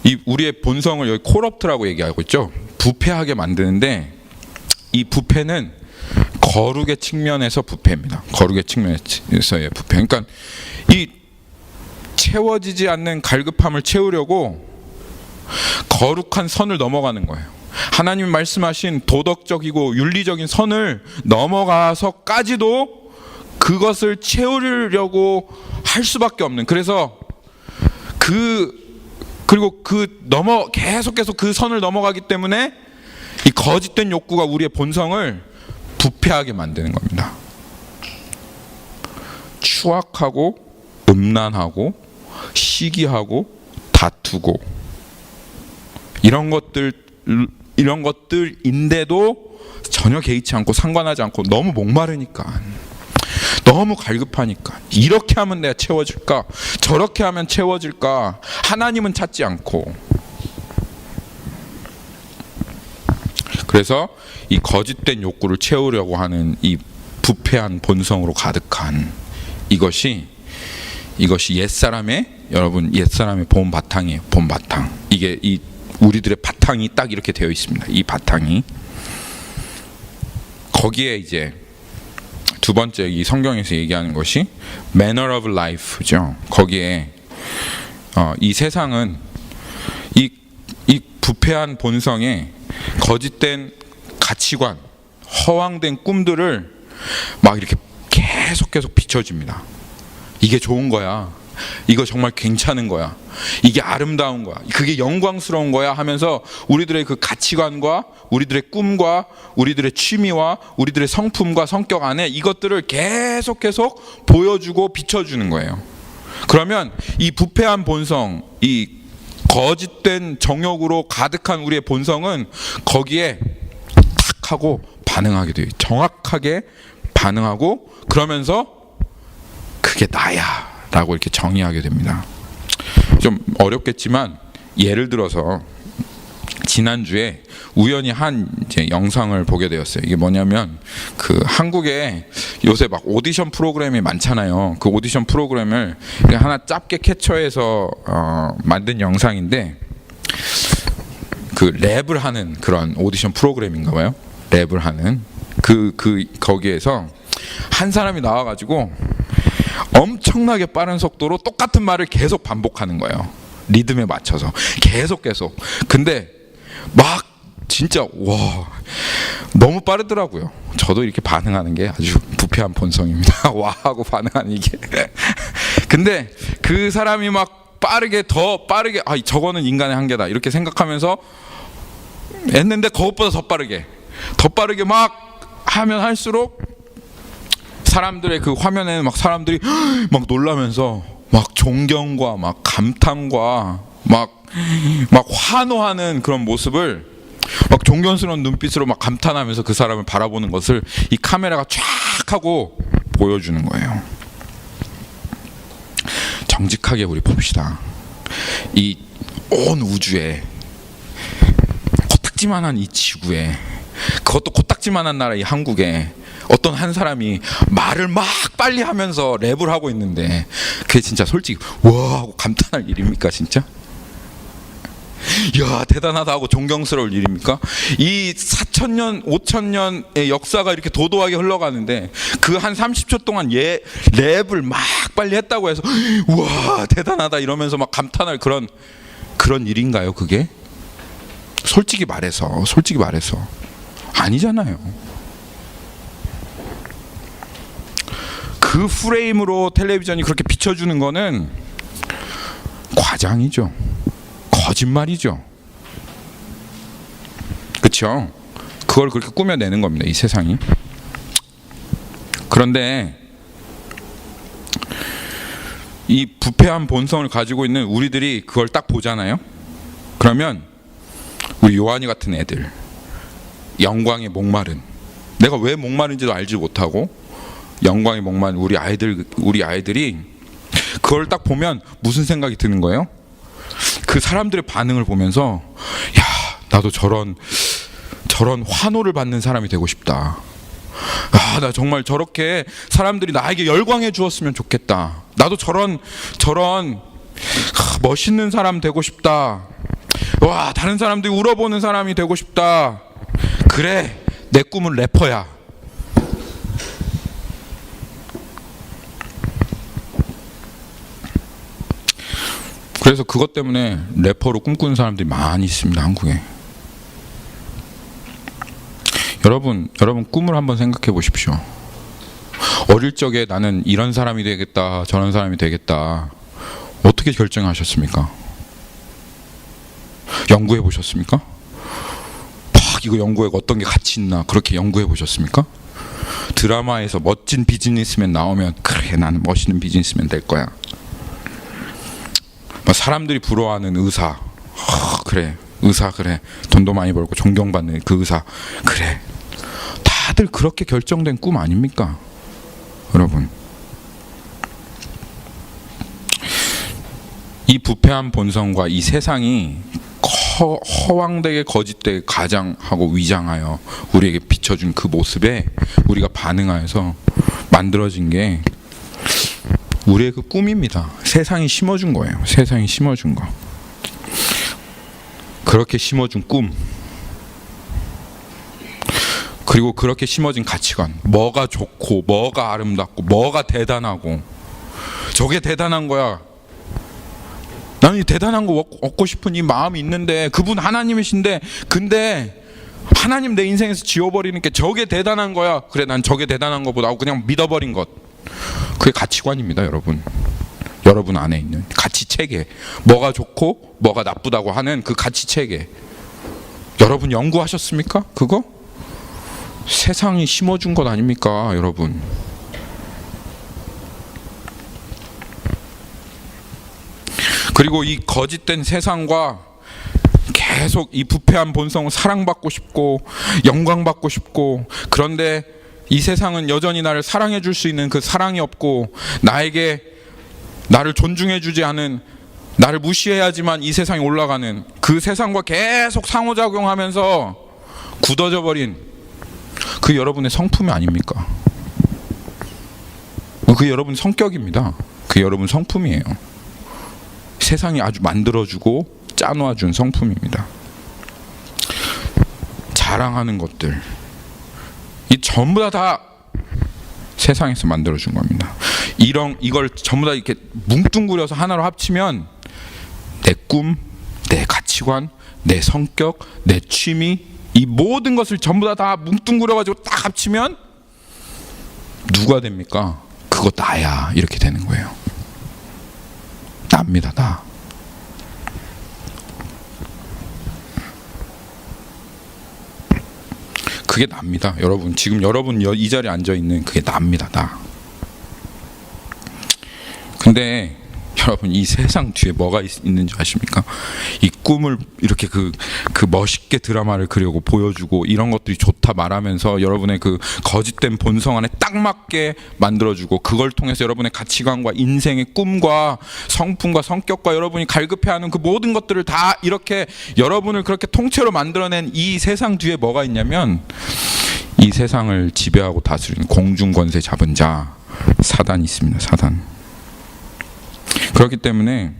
이 우리의 본성을 여기 코럽트라고 얘기하고 있죠. 부패하게 만드는데, 이 부패는 거룩의 측면에서 부패입니다. 거룩의 측면에서의 부패. 그러니까 이 채워지지 않는 갈급함을 채우려고 거룩한 선을 넘어가는 거예요. 하나님 말씀하신 도덕적이고 윤리적인 선을 넘어가서까지도 그것을 채우려고 할 수밖에 없는, 그래서 그리고 계속 그 선을 넘어가기 때문에 이 거짓된 욕구가 우리의 본성을 부패하게 만드는 겁니다. 추악하고 음란하고 시기하고 다투고 이런 것들인데도 전혀 개의치 않고 상관하지 않고, 너무 목마르니까, 너무 갈급하니까, 이렇게 하면 내가 채워질까, 저렇게 하면 채워질까, 하나님은 찾지 않고. 그래서 이 거짓된 욕구를 채우려고 하는 이 부패한 본성으로 가득한 이것이 여러분 옛사람의 본 바탕이에요. 본 바탕. 이게 우리들의 바탕이 딱 이렇게 되어 있습니다. 이 바탕이. 거기에 이제 두 번째 이 성경에서 얘기하는 것이 manner of life죠. 거기에 이 세상은 이 부패한 본성에 거짓된 가치관, 허황된 꿈들을 막 이렇게 계속 비춰줍니다. 이게 좋은 거야. 이거 정말 괜찮은 거야. 이게 아름다운 거야. 그게 영광스러운 거야 하면서 우리들의 그 가치관과 우리들의 꿈과 우리들의 취미와 우리들의 성품과 성격 안에 이것들을 계속 보여주고 비춰주는 거예요. 그러면 이 부패한 본성, 이 거짓된 정욕으로 가득한 우리의 본성은 거기에 탁 하고 반응하게 돼요. 정확하게 반응하고, 그러면서 그게 나야 라고 이렇게 정의하게 됩니다. 좀 어렵겠지만 예를 들어서 지난주에 우연히 한 이제 영상을 보게 되었어요. 이게 뭐냐면 그 한국에 요새 막 오디션 프로그램이 많잖아요. 그 오디션 프로그램을 하나 짧게 캡처해서 만든 영상인데, 그 랩을 하는 그런 오디션 프로그램인가 봐요. 랩을 하는 거기에서 한 사람이 나와가지고 엄청나게 빠른 속도로 똑같은 말을 계속 반복하는 거예요. 리듬에 맞춰서 계속. 근데 막 진짜 와, 너무 빠르더라고요. 저도 이렇게 반응하는 게 아주 부패한 본성입니다. 와 하고 반응하는 이게. 근데 그 사람이 막 더 빠르게 저거는 인간의 한계다 이렇게 생각하면서 했는데 그것보다 더 빠르게 막 하면 할수록 사람들의 그 화면에는 막 사람들이 막 놀라면서 막 존경과 막 감탄과 막 환호하는 그런 모습을 막 존경스러운 눈빛으로 막 감탄하면서 그 사람을 바라보는 것을 이 카메라가 쫙 하고 보여주는 거예요. 정직하게 우리 봅시다. 이 온 우주에 코딱지만한 이 지구에, 그것도 코딱지만한 나라 이 한국에 어떤 한 사람이 말을 막 빨리 하면서 랩을 하고 있는데 그게 진짜 솔직히 와 하고 감탄할 일입니까 진짜? 이야 대단하다 하고 존경스러울 일입니까? 이 4,000년 5,000년의 역사가 이렇게 도도하게 흘러가는데 그 한 30초 동안 랩을 막 빨리 했다고 해서 우와 대단하다 이러면서 막 감탄할 그런 일인가요 그게? 솔직히 말해서 아니잖아요. 그 프레임으로 텔레비전이 그렇게 비춰주는 거는 과장이죠. 거짓말이죠. 그렇죠? 그걸 그렇게 꾸며내는 겁니다. 이 세상이. 그런데 이 부패한 본성을 가지고 있는 우리들이 그걸 딱 보잖아요. 그러면 우리 요한이 같은 애들, 영광에 목마른, 내가 왜 목마른지도 알지 못하고 영광에 목마른 우리 아이들이 그걸 딱 보면 무슨 생각이 드는 거예요? 그 사람들의 반응을 보면서 야 나도 저런 환호를 받는 사람이 되고 싶다. 아, 나 정말 저렇게 사람들이 나에게 열광해 주었으면 좋겠다. 나도 저런 멋있는 사람 되고 싶다. 와, 다른 사람들이 울어보는 사람이 되고 싶다. 그래, 내 꿈은 래퍼야. 그래서 그것 때문에 래퍼로 꿈꾸는 사람들이 많이 있습니다, 한국에. 여러분 꿈을 한번 생각해 보십시오. 어릴 적에 나는 이런 사람이 되겠다, 저런 사람이 되겠다. 어떻게 결정하셨습니까? 연구해 보셨습니까? 이거 연구해가 어떤 게 가치 있나 그렇게 연구해 보셨습니까? 드라마에서 멋진 비즈니스맨 나오면 그래 나는 멋있는 비즈니스맨 될 거야. 사람들이 부러워하는 의사, 그래 의사 그래 돈도 많이 벌고 존경받는 그 의사 그래. 다들 그렇게 결정된 꿈 아닙니까? 여러분, 이 부패한 본성과 이 세상이 허황되게 거짓되게 가장하고 위장하여 우리에게 비춰준 그 모습에 우리가 반응하여서 만들어진 게 우리의 그 꿈입니다. 세상이 심어준 거예요. 세상이 심어준 거. 그렇게 심어준 꿈, 그리고 그렇게 심어진 가치관, 뭐가 좋고 뭐가 아름답고 뭐가 대단하고 저게 대단한 거야. 나는 이 대단한 거 얻고 싶은 이 마음이 있는데 그분 하나님이신데 근데 하나님 내 인생에서 지워버리는 게 저게 대단한 거야. 그래 난 저게 대단한 것보다 하고 그냥 믿어버린 것. 그게 가치관입니다. 여러분 안에 있는 가치체계, 뭐가 좋고 뭐가 나쁘다고 하는 그 가치체계. 여러분 연구하셨습니까? 그거? 세상이 심어준 것 아닙니까? 여러분, 그리고 이 거짓된 세상과 계속 이 부패한 본성을 사랑받고 싶고 영광받고 싶고, 그런데 이 세상은 여전히 나를 사랑해 줄 수 있는 그 사랑이 없고 나를 존중해 주지 않은, 나를 무시해야지만 이 세상에 올라가는 그 세상과 계속 상호작용하면서 굳어져 버린 그 여러분의 성품이 아닙니까? 그 여러분 성격입니다. 그 여러분 성품이에요. 세상이 아주 만들어주고 짜놓아준 성품입니다. 자랑하는 것들, 이 전부 다 세상에서 만들어준 겁니다. 이걸 전부 다 이렇게 뭉뚱그려서 하나로 합치면 내 꿈, 내 가치관, 내 성격, 내 취미, 이 모든 것을 전부 다 뭉뚱그려가지고 딱 합치면 누가 됩니까? 그거 나야, 이렇게 되는 거예요. 납니다, 나. 그게 납니다. 여러분, 지금 여러분 이 자리에 앉아 있는 그게 납니다, 나. 근데 여러분, 이 세상 뒤에 뭐가 있는지 아십니까? 이 꿈을 이렇게 그 멋있게 드라마를 그리고 보여주고 이런 것들이 좋다 말하면서 여러분의 그 거짓된 본성 안에 딱 맞게 만들어주고, 그걸 통해서 여러분의 가치관과 인생의 꿈과 성품과 성격과 여러분이 갈급해하는 그 모든 것들을 다 이렇게 여러분을 그렇게 통째로 만들어낸 이 세상 뒤에 뭐가 있냐면, 이 세상을 지배하고 다스리는 공중권세 잡은 자, 사단이 있습니다. 사단. 그렇기 때문에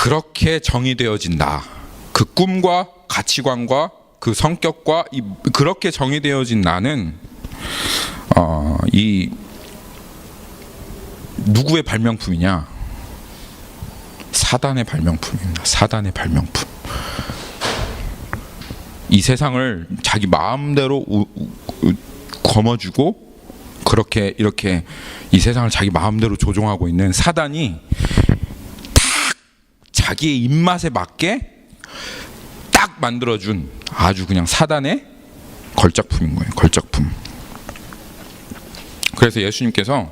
그렇게 정의되어진 나, 그 꿈과 가치관과 그 성격과 그렇게 정의되어진 나는 이 누구의 발명품이냐? 사단의 발명품입니다. 사단의 발명품. 이 세상을 자기 마음대로 거머쥐고 그렇게 이렇게 이 세상을 자기 마음대로 조종하고 있는 사단이 딱 자기의 입맛에 맞게 딱 만들어준 아주 그냥 사단의 걸작품인 거예요. 걸작품. 그래서 예수님께서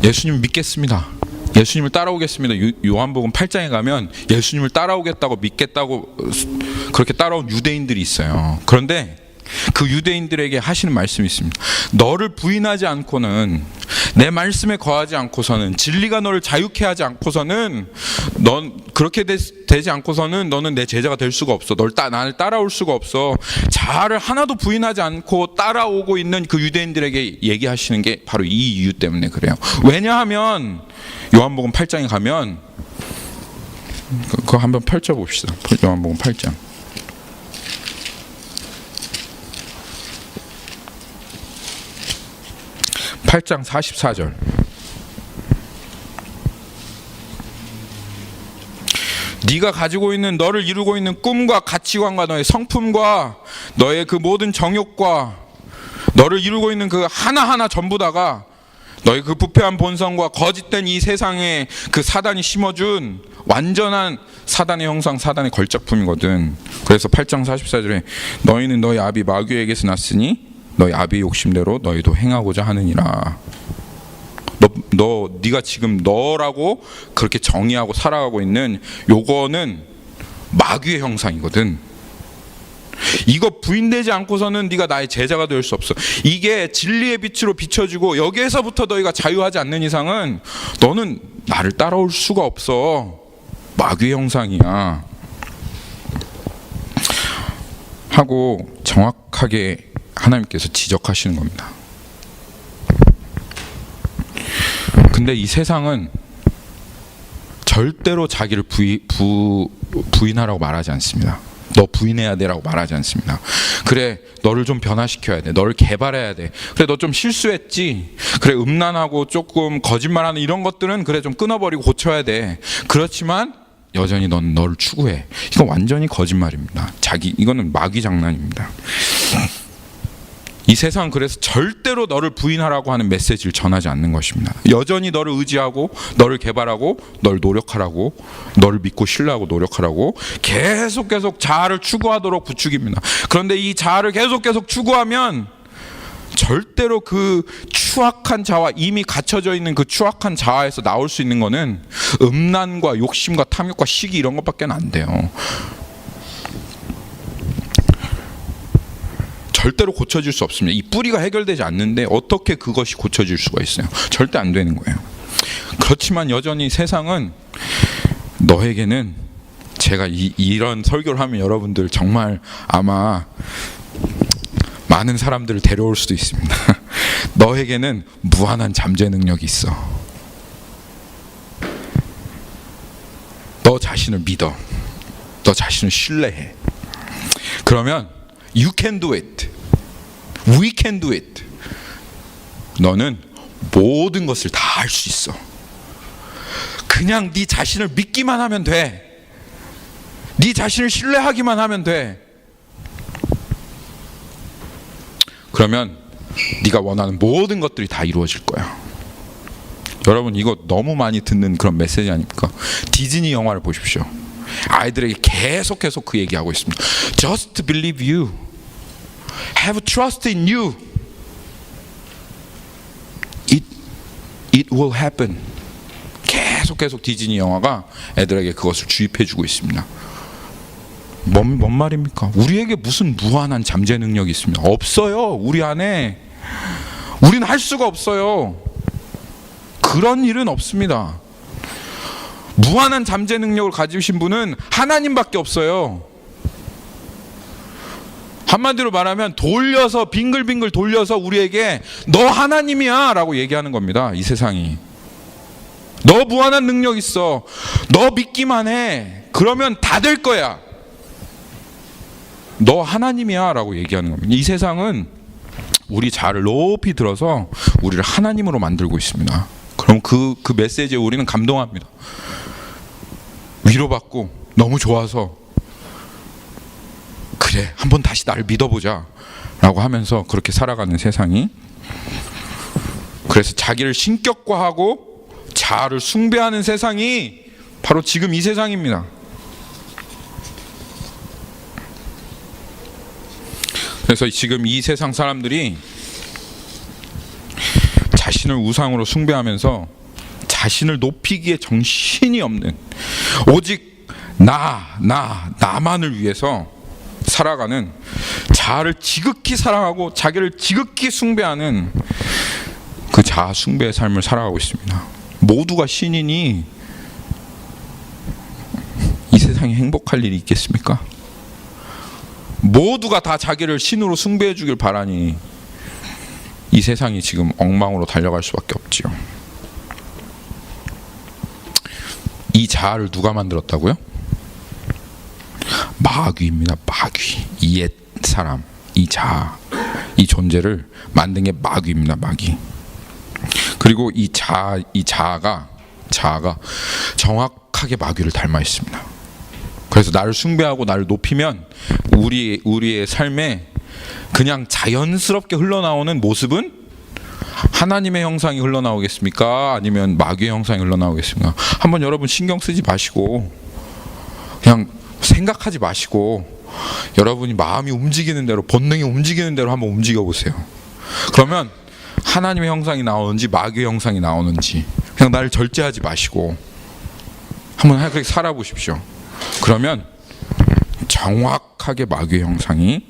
예수님 믿겠습니다. 예수님을 따라오겠습니다. 요한복음 8장에 가면 예수님을 따라오겠다고 믿겠다고 그렇게 따라온 유대인들이 있어요. 그런데 그 유대인들에게 하시는 말씀이 있습니다. 너를 부인하지 않고는, 내 말씀에 거하지 않고서는, 진리가 너를 자유케 하지 않고서는, 넌 그렇게 되지 않고서는 너는 내 제자가 될 수가 없어. 나를 따라올 수가 없어. 자아를 하나도 부인하지 않고 따라오고 있는 그 유대인들에게 얘기하시는 게 바로 이 이유 때문에 그래요. 왜냐하면 요한복음 8장에 가면 그거 한번 펼쳐봅시다. 요한복음 8장. 8장 44절. 네가 가지고 있는, 너를 이루고 있는 꿈과 가치관과 너의 성품과 너의 그 모든 정욕과 너를 이루고 있는 그 하나하나 전부 다가 너의 그 부패한 본성과 거짓된 이 세상에 그 사단이 심어준 완전한 사단의 형상, 사단의 걸작품이거든. 그래서 8장 44절에 너희는 너희 아비 마귀에게서 났으니 너희 아비의 욕심대로 너희도 행하고자 하느니라. 네가 지금 너라고 그렇게 정의하고 살아가고 있는 요거는 마귀의 형상이거든. 이거 부인되지 않고서는 네가 나의 제자가 될 수 없어. 이게 진리의 빛으로 비춰지고 여기에서부터 너희가 자유하지 않는 이상은 너는 나를 따라올 수가 없어. 마귀의 형상이야. 하고 정확하게 하나님께서 지적하시는 겁니다. 근데 이 세상은 절대로 자기를 부인하라고 말하지 않습니다. 너 부인해야 돼라고 말하지 않습니다. 그래, 너를 좀 변화시켜야 돼. 너를 개발해야 돼. 그래, 너 좀 실수했지. 그래, 음란하고 조금 거짓말하는 이런 것들은 그래 좀 끊어버리고 고쳐야 돼. 그렇지만 여전히 넌 너를 추구해. 이건 완전히 거짓말입니다. 이거는 마귀 장난입니다. 이 세상은 그래서 절대로 너를 부인하라고 하는 메시지를 전하지 않는 것입니다. 여전히 너를 의지하고 너를 개발하고 너를 노력하라고, 너를 믿고 신뢰하고 노력하라고 계속 자아를 추구하도록 부추깁니다. 그런데 이 자아를 계속 추구하면 절대로 그 추악한 자아, 이미 갇혀져 있는 그 추악한 자아에서 나올 수 있는 거는 음란과 욕심과 탐욕과 시기 이런 것밖에 안 돼요. 절대로 고쳐질 수 없습니다. 이 뿌리가 해결되지 않는데 어떻게 그것이 고쳐질 수가 있어요? 절대 안 되는 거예요. 그렇지만 여전히 세상은 너에게는, 제가 이런 설교를 하면 여러분들 정말 아마 많은 사람들을 데려올 수도 있습니다. 너에게는 무한한 잠재 능력이 있어. 너 자신을 믿어. 너 자신을 신뢰해. 그러면 You can do it. We can do it. 너는 모든 것을 다 할 수 있어. 그냥 네 자신을 믿기만 하면 돼. 네 자신을 신뢰하기만 하면 돼. 그러면 네가 원하는 모든 것들이 다 이루어질 거야. 여러분, 이거 너무 많이 듣는 그런 메시지 아닙니까? 디즈니 영화를 보십시오. 아이들에게 계속 그 얘기하고 있습니다. Just believe you. Have trust in you. It will happen. 계속 디즈니 영화가 애들에게 그것을 주입해주고 있습니다. 뭔 말입니까? 우리에게 무슨 무한한 잠재 능력이 있습니까? 없어요. 우리 안에. 우리는 할 수가 없어요. 그런 일은 없습니다. 무한한 잠재 능력을 가지신 분은 하나님밖에 없어요. 한마디로 말하면 빙글빙글 돌려서 우리에게 너 하나님이야 라고 얘기하는 겁니다. 이 세상이. 너 무한한 능력 있어. 너 믿기만 해. 그러면 다 될 거야. 너 하나님이야 라고 얘기하는 겁니다. 이 세상은 우리 자아를 높이 들어서 우리를 하나님으로 만들고 있습니다. 그럼 그 메시지에 우리는 감동합니다. 위로받고 너무 좋아서 그래 한번 다시 나를 믿어보자 라고 하면서 그렇게 살아가는 세상이, 그래서 자기를 신격화하고 자아를 숭배하는 세상이 바로 지금 이 세상입니다. 그래서 지금 이 세상 사람들이 자신을 우상으로 숭배하면서 자신을 높이기에 정신이 없는, 오직 나만을 위해서 살아가는, 자아를 지극히 사랑하고 자기를 지극히 숭배하는 그 자아 숭배의 삶을 살아가고 있습니다. 모두가 신이니 이 세상에 행복할 일이 있겠습니까? 모두가 다 자기를 신으로 숭배해 주길 바라니 이 세상이 지금 엉망으로 달려갈 수밖에 없지요. 이 자아를 누가 만들었다고요? 마귀입니다. 마귀. 이 옛 사람, 이 자아, 이 존재를 만든 게 마귀입니다. 마귀. 그리고 이 자아가 정확하게 마귀를 닮아 있습니다. 그래서 나를 숭배하고 나를 높이면 우리의 삶에 그냥 자연스럽게 흘러나오는 모습은 하나님의 형상이 흘러나오겠습니까? 아니면 마귀의 형상이 흘러나오겠습니까? 한번 여러분 신경 쓰지 마시고 그냥 생각하지 마시고 여러분이 마음이 움직이는 대로, 본능이 움직이는 대로 한번 움직여 보세요. 그러면 하나님의 형상이 나오는지 마귀의 형상이 나오는지 그냥 나를 절제하지 마시고 한번 그렇게 살아보십시오. 그러면 정확하게 마귀의 형상이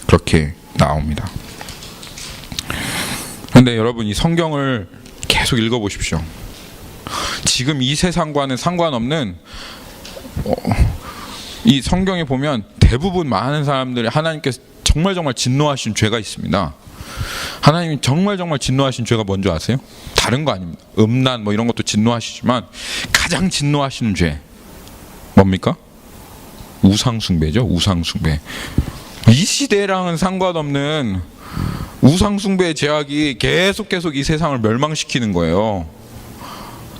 그렇게 나옵니다. 그런데 여러분 이 성경을 계속 읽어보십시오. 지금 이 세상과는 상관없는 이 성경에 보면 대부분 많은 사람들이 하나님께서 정말 진노하신 죄가 있습니다. 하나님이 정말 진노하신 죄가 뭔지 아세요? 다른 거 아닙니다. 음란 뭐 이런 것도 진노하시지만 가장 진노하시는 죄 뭡니까? 우상숭배죠. 우상숭배. 이 시대랑은 상관없는 우상숭배의 죄악이 계속 이 세상을 멸망시키는 거예요.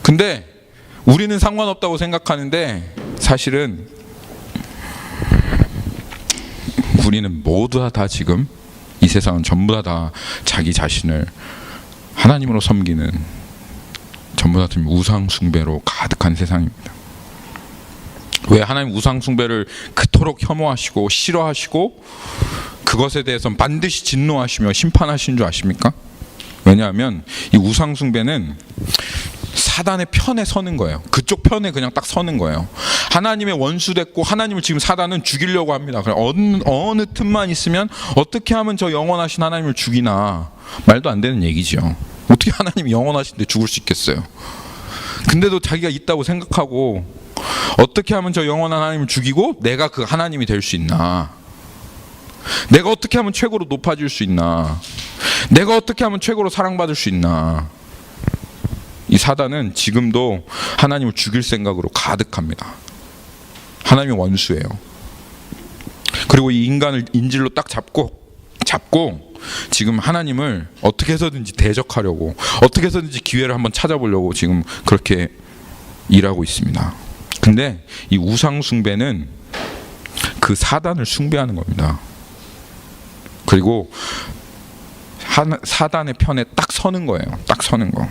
근데 우리는 상관없다고 생각하는데 사실은 우리는 모두 다 지금 이 세상은 전부 다 자기 자신을 하나님으로 섬기는, 전부 다 우상숭배로 가득한 세상입니다. 왜 하나님 우상숭배를 그토록 혐오하시고 싫어하시고 그것에 대해서 반드시 진노하시며 심판하신 줄 아십니까? 왜냐하면 이 우상숭배는 사단의 편에 서는 거예요. 그쪽 편에 그냥 딱 서는 거예요. 하나님의 원수 됐고 하나님을 지금 사단은 죽이려고 합니다. 어느 틈만 있으면 어떻게 하면 저 영원하신 하나님을 죽이나, 말도 안 되는 얘기죠. 어떻게 하나님이 영원하신데 죽을 수 있겠어요. 근데도 자기가 있다고 생각하고 어떻게 하면 저 영원한 하나님을 죽이고 내가 그 하나님이 될 수 있나, 내가 어떻게 하면 최고로 높아질 수 있나, 내가 어떻게 하면 최고로 사랑받을 수 있나. 이 사단은 지금도 하나님을 죽일 생각으로 가득합니다. 하나님의 원수예요. 그리고 이 인간을 인질로 딱 잡고 지금 하나님을 어떻게 해서든지 대적하려고, 어떻게 해서든지 기회를 한번 찾아보려고 지금 그렇게 일하고 있습니다. 근데 이 우상숭배는 그 사단을 숭배하는 겁니다. 그리고 사단의 편에 딱 서는 거예요. 딱 서는 거.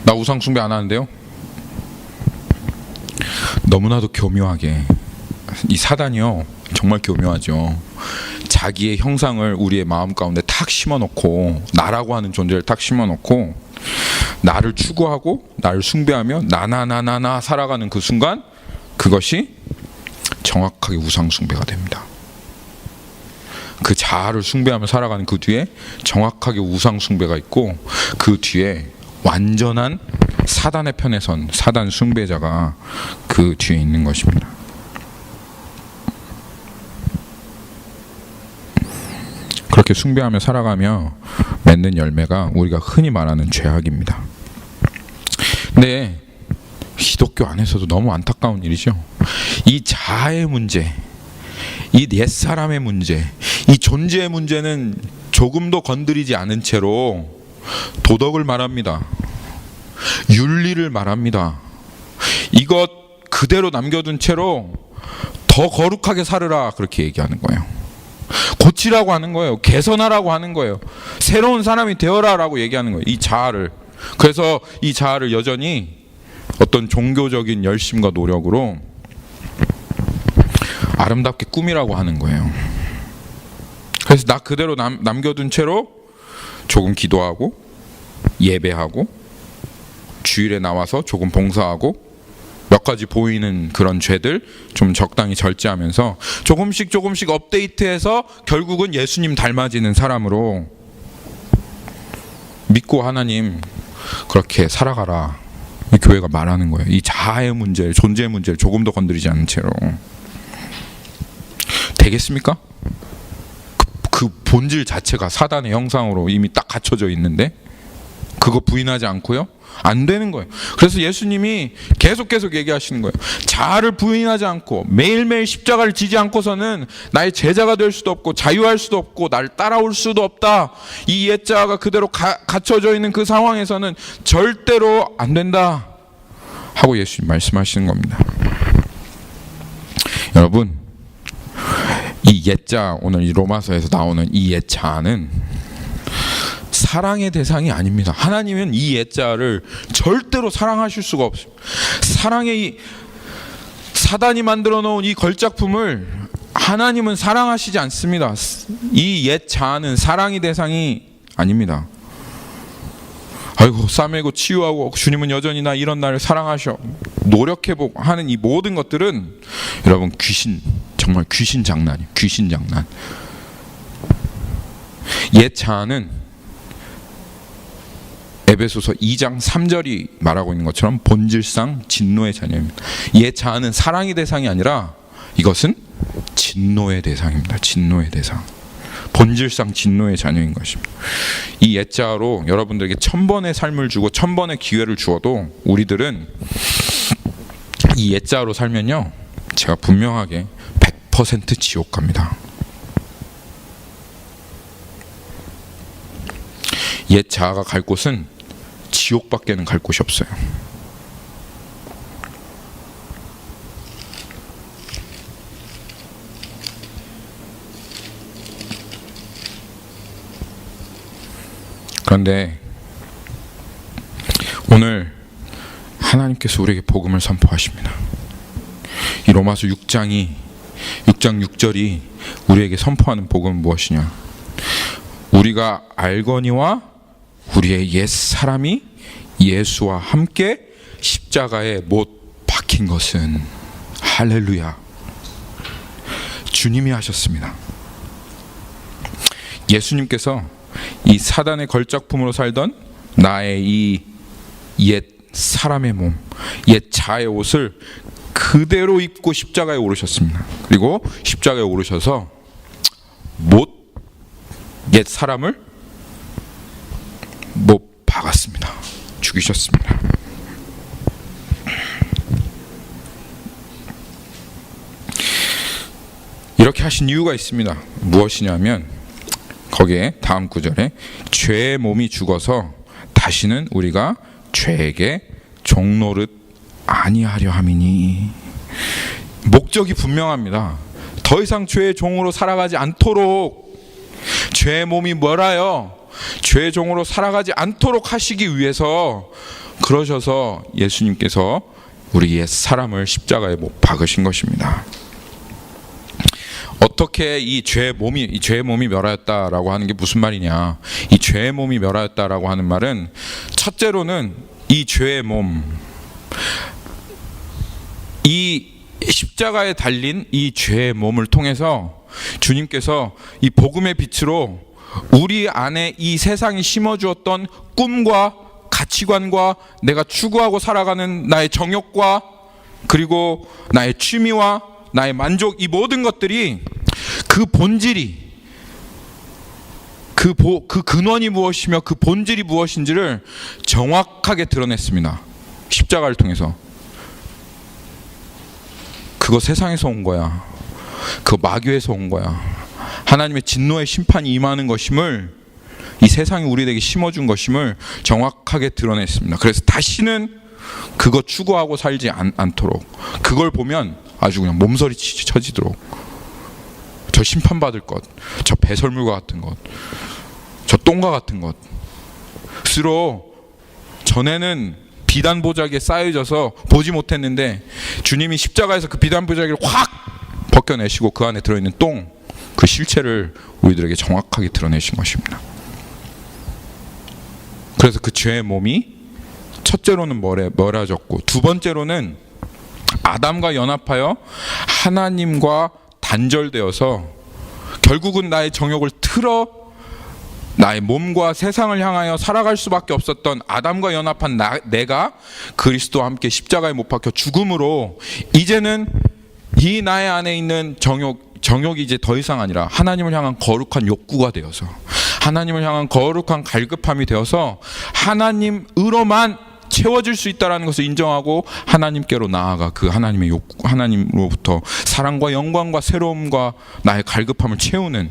나 우상숭배 안 하는데요? 너무나도 교묘하게 이 사단이요 정말 교묘하죠. 자기의 형상을 우리의 마음 가운데 탁 심어놓고, 나라고 하는 존재를 탁 심어놓고 나를 추구하고 나를 숭배하며 나나 살아가는 그 순간 그것이 정확하게 우상숭배가 됩니다. 그 자아를 숭배하며 살아가는 그 뒤에 정확하게 우상숭배가 있고, 그 뒤에 완전한 사단의 편에 선 사단 숭배자가 그 뒤에 있는 것입니다. 그렇게 숭배하며 살아가며 맺는 열매가 우리가 흔히 말하는 죄악입니다. 근데 기독교 안에서도 너무 안타까운 일이죠. 이 자아의 문제, 이 옛사람의 문제, 이 존재의 문제는 조금도 건드리지 않은 채로 도덕을 말합니다. 윤리를 말합니다. 이것 그대로 남겨둔 채로 더 거룩하게 살으라 그렇게 얘기하는 거예요. 고치라고 하는 거예요. 개선하라고 하는 거예요. 새로운 사람이 되어라 라고 얘기하는 거예요. 이 자아를. 그래서 이 자아를 여전히 어떤 종교적인 열심과 노력으로 아름답게 꾸미라고 하는 거예요. 그래서 나 그대로 남겨둔 채로 조금 기도하고 예배하고 주일에 나와서 조금 봉사하고 몇 가지 보이는 그런 죄들 좀 적당히 절제하면서 조금씩 업데이트해서 결국은 예수님 닮아지는 사람으로 믿고 하나님 그렇게 살아가라. 이 교회가 말하는 거예요. 이 자아의 문제, 존재의 문제를 조금도 건드리지 않는 채로. 되겠습니까? 그 본질 자체가 사단의 형상으로 이미 딱 갖춰져 있는데 그거 부인하지 않고요? 안 되는 거예요. 그래서 예수님이 계속 얘기하시는 거예요. 자아를 부인하지 않고 매일매일 십자가를 지지 않고서는 나의 제자가 될 수도 없고 자유할 수도 없고 날 따라올 수도 없다. 이 옛자아가 그대로 갇혀져 있는 그 상황에서는 절대로 안 된다 하고 예수님 말씀하시는 겁니다. 여러분, 이 옛자, 오늘 이 로마서에서 나오는 이 옛자아는 사랑의 대상이 아닙니다. 하나님은 이 옛자를 절대로 사랑하실 수가 없습니다. 사랑의 사단이 만들어 놓은 이 걸작품을 하나님은 사랑하시지 않습니다. 이 옛자는 사랑의 대상이 아닙니다. 아이고 싸매고 치유하고 주님은 여전히 나 이런 나를 사랑하셔 노력해보고 하는 이 모든 것들은 여러분 귀신, 정말 귀신 장난이에요. 귀신 장난. 옛자는 에베소서 2장 3절이 말하고 있는 것처럼 본질상 진노의 자녀입니다. 옛자아는 사랑의 대상이 아니라 이것은 진노의 대상입니다. 진노의 대상. 본질상 진노의 자녀인 것입니다. 이 옛자아로 여러분들에게 1000번의 삶을 주고 1000번의 기회를 주어도 우리들은 이 옛자아로 살면요, 제가 분명하게 100% 지옥 갑니다. 옛자아가 갈 곳은 지옥밖에는 갈 곳이 없어요. 그런데 오늘 하나님께서 우리에게 복음을 선포하십니다. 이 로마서 6장 6절이 우리에게 선포하는 복음은 무엇이냐? 우리가 알거니와 우리의 옛 사람이 예수와 함께 십자가에 못 박힌 것은, 할렐루야, 주님이 하셨습니다. 예수님께서 이 사단의 걸작품으로 살던 나의 이 옛 사람의 몸, 옛 자의 옷을 그대로 입고 십자가에 오르셨습니다. 그리고 십자가에 오르셔서 옛 사람을 못 박았습니다. 죽이셨습니다. 이렇게 하신 이유가 있습니다. 무엇이냐면 거기에 다음 구절에 죄의 몸이 죽어서 다시는 우리가 죄에게 종노릇 아니하려 함이니. 목적이 분명합니다. 더 이상 죄의 종으로 살아가지 않도록, 죄의 몸이 뭐라요? 죄의 종으로 살아가지 않도록 하시기 위해서 그러셔서 예수님께서 우리 옛 사람을 십자가에 못 박으신 것입니다. 어떻게 이 죄의 몸이 멸하였다라고 하는 게 무슨 말이냐? 이 죄의 몸이 멸하였다라고 하는 말은 첫째로는 이 죄의 몸, 이 십자가에 달린 이 죄의 몸을 통해서 주님께서 이 복음의 빛으로 우리 안에 이 세상이 심어주었던 꿈과 가치관과 내가 추구하고 살아가는 나의 정욕과 그리고 나의 취미와 나의 만족, 이 모든 것들이 그 본질이, 그 근원이 무엇이며 그 본질이 무엇인지를 정확하게 드러냈습니다. 십자가를 통해서. 그거 세상에서 온 거야. 그거 마귀에서 온 거야. 하나님의 진노의 심판이 임하는 것임을, 이 세상이 우리에게 심어준 것임을 정확하게 드러냈습니다. 그래서 다시는 그거 추구하고 살지 않도록, 그걸 보면 아주 그냥 몸서리 쳐지도록, 저 심판받을 것, 저 배설물과 같은 것, 저 똥과 같은 것으로 전에는 비단 보자기에 쌓여져서 보지 못했는데, 주님이 십자가에서 그 비단 보자기를 확 벗겨내시고 그 안에 들어있는 똥, 그 실체를 우리들에게 정확하게 드러내신 것입니다. 그래서 그 죄의 몸이 첫째로는 멀어졌고, 두 번째로는 아담과 연합하여 하나님과 단절되어서 결국은 나의 정욕을 틀어 나의 몸과 세상을 향하여 살아갈 수밖에 없었던 아담과 연합한 내가 그리스도와 함께 십자가에 못 박혀 죽음으로, 이제는 이 나의 안에 있는 정욕이 이제 더 이상 아니라 하나님을 향한 거룩한 욕구가 되어서, 하나님을 향한 거룩한 갈급함이 되어서 하나님으로만 채워질 수 있다는 것을 인정하고 하나님께로 나아가 그 하나님의 욕구, 하나님으로부터 사랑과 영광과 새로움과 나의 갈급함을 채우는,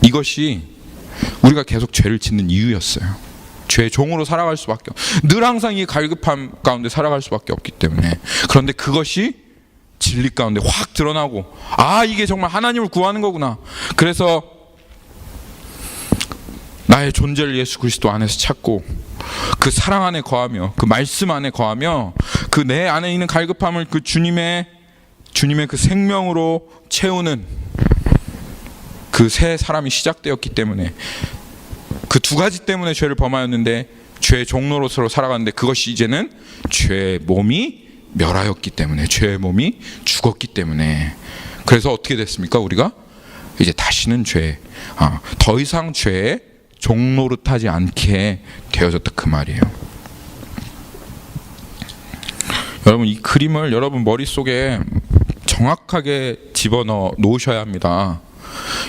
이것이 우리가 계속 죄를 짓는 이유였어요. 죄의 종으로 살아갈 수밖에 늘 항상 이 갈급함 가운데 살아갈 수밖에 없기 때문에. 그런데 그것이 진리 가운데 확 드러나고, 아, 이게 정말 하나님을 구하는 거구나. 그래서 나의 존재를 예수 그리스도 안에서 찾고 그 사랑 안에 거하며 그 말씀 안에 거하며 그 내 안에 있는 갈급함을 그 주님의 그 생명으로 채우는 그 새 사람이 시작되었기 때문에, 그 두 가지 때문에 죄를 범하였는데 죄의 종로로서 살아갔는데, 그것이 이제는 죄의 몸이 멸하였기 때문에, 죄의 몸이 죽었기 때문에. 그래서 어떻게 됐습니까? 우리가 이제 다시는 더 이상 죄의 종노릇하지 않게 되어졌다, 그 말이에요. 여러분, 이 그림을 여러분 머릿속에 정확하게 집어넣어 놓으셔야 합니다.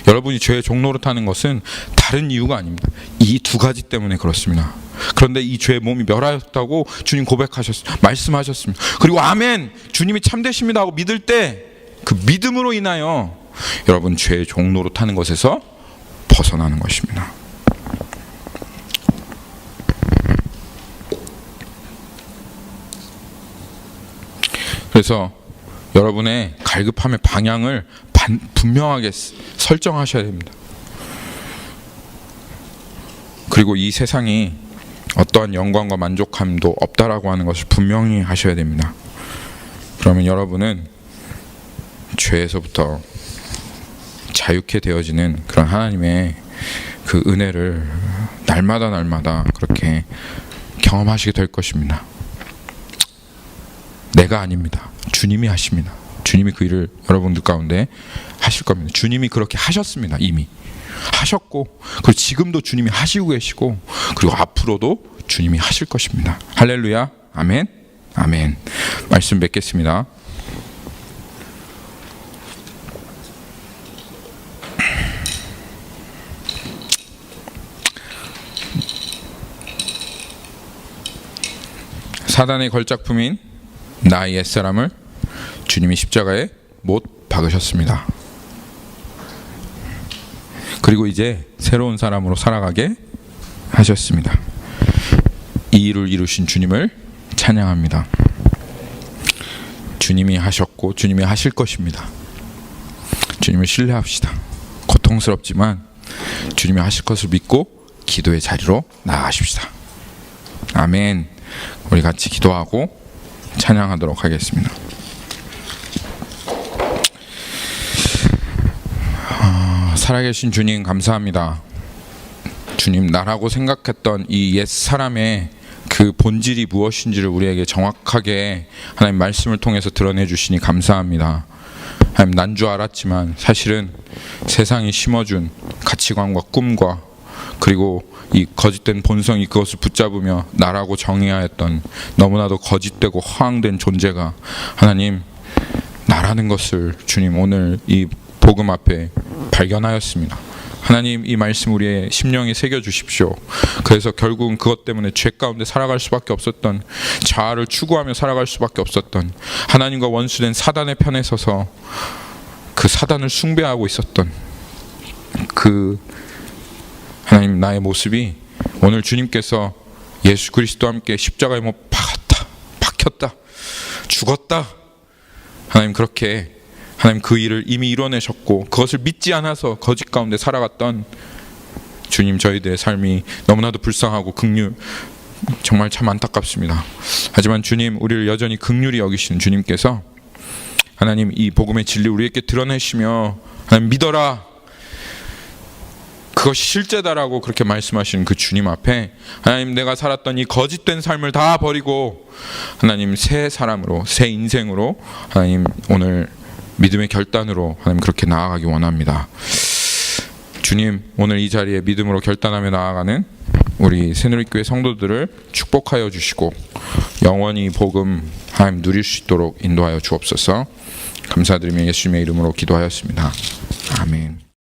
여러분이 죄의 종노릇하는 것은 다른 이유가 아닙니다. 이 두 가지 때문에 그렇습니다. 그런데 이 죄의 몸이 멸하였다고 주님 말씀하셨습니다. 그리고 아멘, 주님이 참되십니다 하고 믿을 때 그 믿음으로 인하여 여러분 죄의 종노릇하는 것에서 벗어나는 것입니다. 그래서 여러분의 갈급함의 방향을 분명하게 설정하셔야 됩니다. 그리고 이 세상이 어떠한 영광과 만족함도 없다라고 하는 것을 분명히 하셔야 됩니다. 그러면 여러분은 죄에서부터 자유케 되어지는 그런 하나님의 그 은혜를 날마다 그렇게 경험하시게 될 것입니다. 내가 아닙니다. 주님이 하십니다. 주님이 그 일을 여러분들 가운데 하실 겁니다. 주님이 그렇게 하셨습니다. 이미 하셨고, 그리고 지금도 주님이 하시고 계시고, 그리고 앞으로도 주님이 하실 것입니다. 할렐루야. 아멘. 아멘. 말씀 맺겠습니다. 사단의 걸작품인 나의 옛사람을 주님이 십자가에 못 박으셨습니다. 그리고 이제 새로운 사람으로 살아가게 하셨습니다. 이 일을 이루신 주님을 찬양합니다. 주님이 하셨고 주님이 하실 것입니다. 주님을 신뢰합시다. 고통스럽지만 주님이 하실 것을 믿고 기도의 자리로 나아가십시다. 아멘. 우리 같이 기도하고 찬양하도록 하겠습니다. 살아계신 주님 감사합니다. 주님, 나라고 생각했던 이 옛 사람의 그 본질이 무엇인지를 우리에게 정확하게 하나님 말씀을 통해서 드러내 주시니 감사합니다. 하나님, 난 줄 알았지만 사실은 세상이 심어준 가치관과 꿈과 그리고 이 거짓된 본성이 그것을 붙잡으며 나라고 정의하였던 너무나도 거짓되고 허황된 존재가 하나님 나라는 것을 주님 오늘 이 복음 앞에 발견하였습니다. 하나님, 이 말씀 우리의 심령에 새겨 주십시오. 그래서 결국은 그것 때문에 죄 가운데 살아갈 수밖에 없었던, 자아를 추구하며 살아갈 수밖에 없었던, 하나님과 원수된 사단의 편에 서서 그 사단을 숭배하고 있었던 그 하나님, 나의 모습이 오늘 주님께서 예수 그리스도와 함께 십자가에 못 박혔다, 죽었다, 하나님, 그렇게 하나님 그 일을 이미 이뤄내셨고 그것을 믿지 않아서 거짓 가운데 살아갔던 주님, 저희들의 삶이 너무나도 불쌍하고 정말 참 안타깝습니다. 하지만 주님, 우리를 여전히 긍휼히 여기시는 주님께서 하나님, 이 복음의 진리 우리에게 드러내시며 하나님, 믿어라, 그것이 실제다라고 그렇게 말씀하시는 그 주님 앞에 하나님, 내가 살았던 이 거짓된 삶을 다 버리고 하나님, 새 사람으로, 새 인생으로 하나님, 오늘 믿음의 결단으로 하나님 그렇게 나아가기 원합니다. 주님, 오늘 이 자리에 믿음으로 결단하며 나아가는 우리 새누리교회 성도들을 축복하여 주시고 영원히 복음 하나님 누릴 수 있도록 인도하여 주옵소서. 감사드리며 예수님의 이름으로 기도하였습니다. 아멘.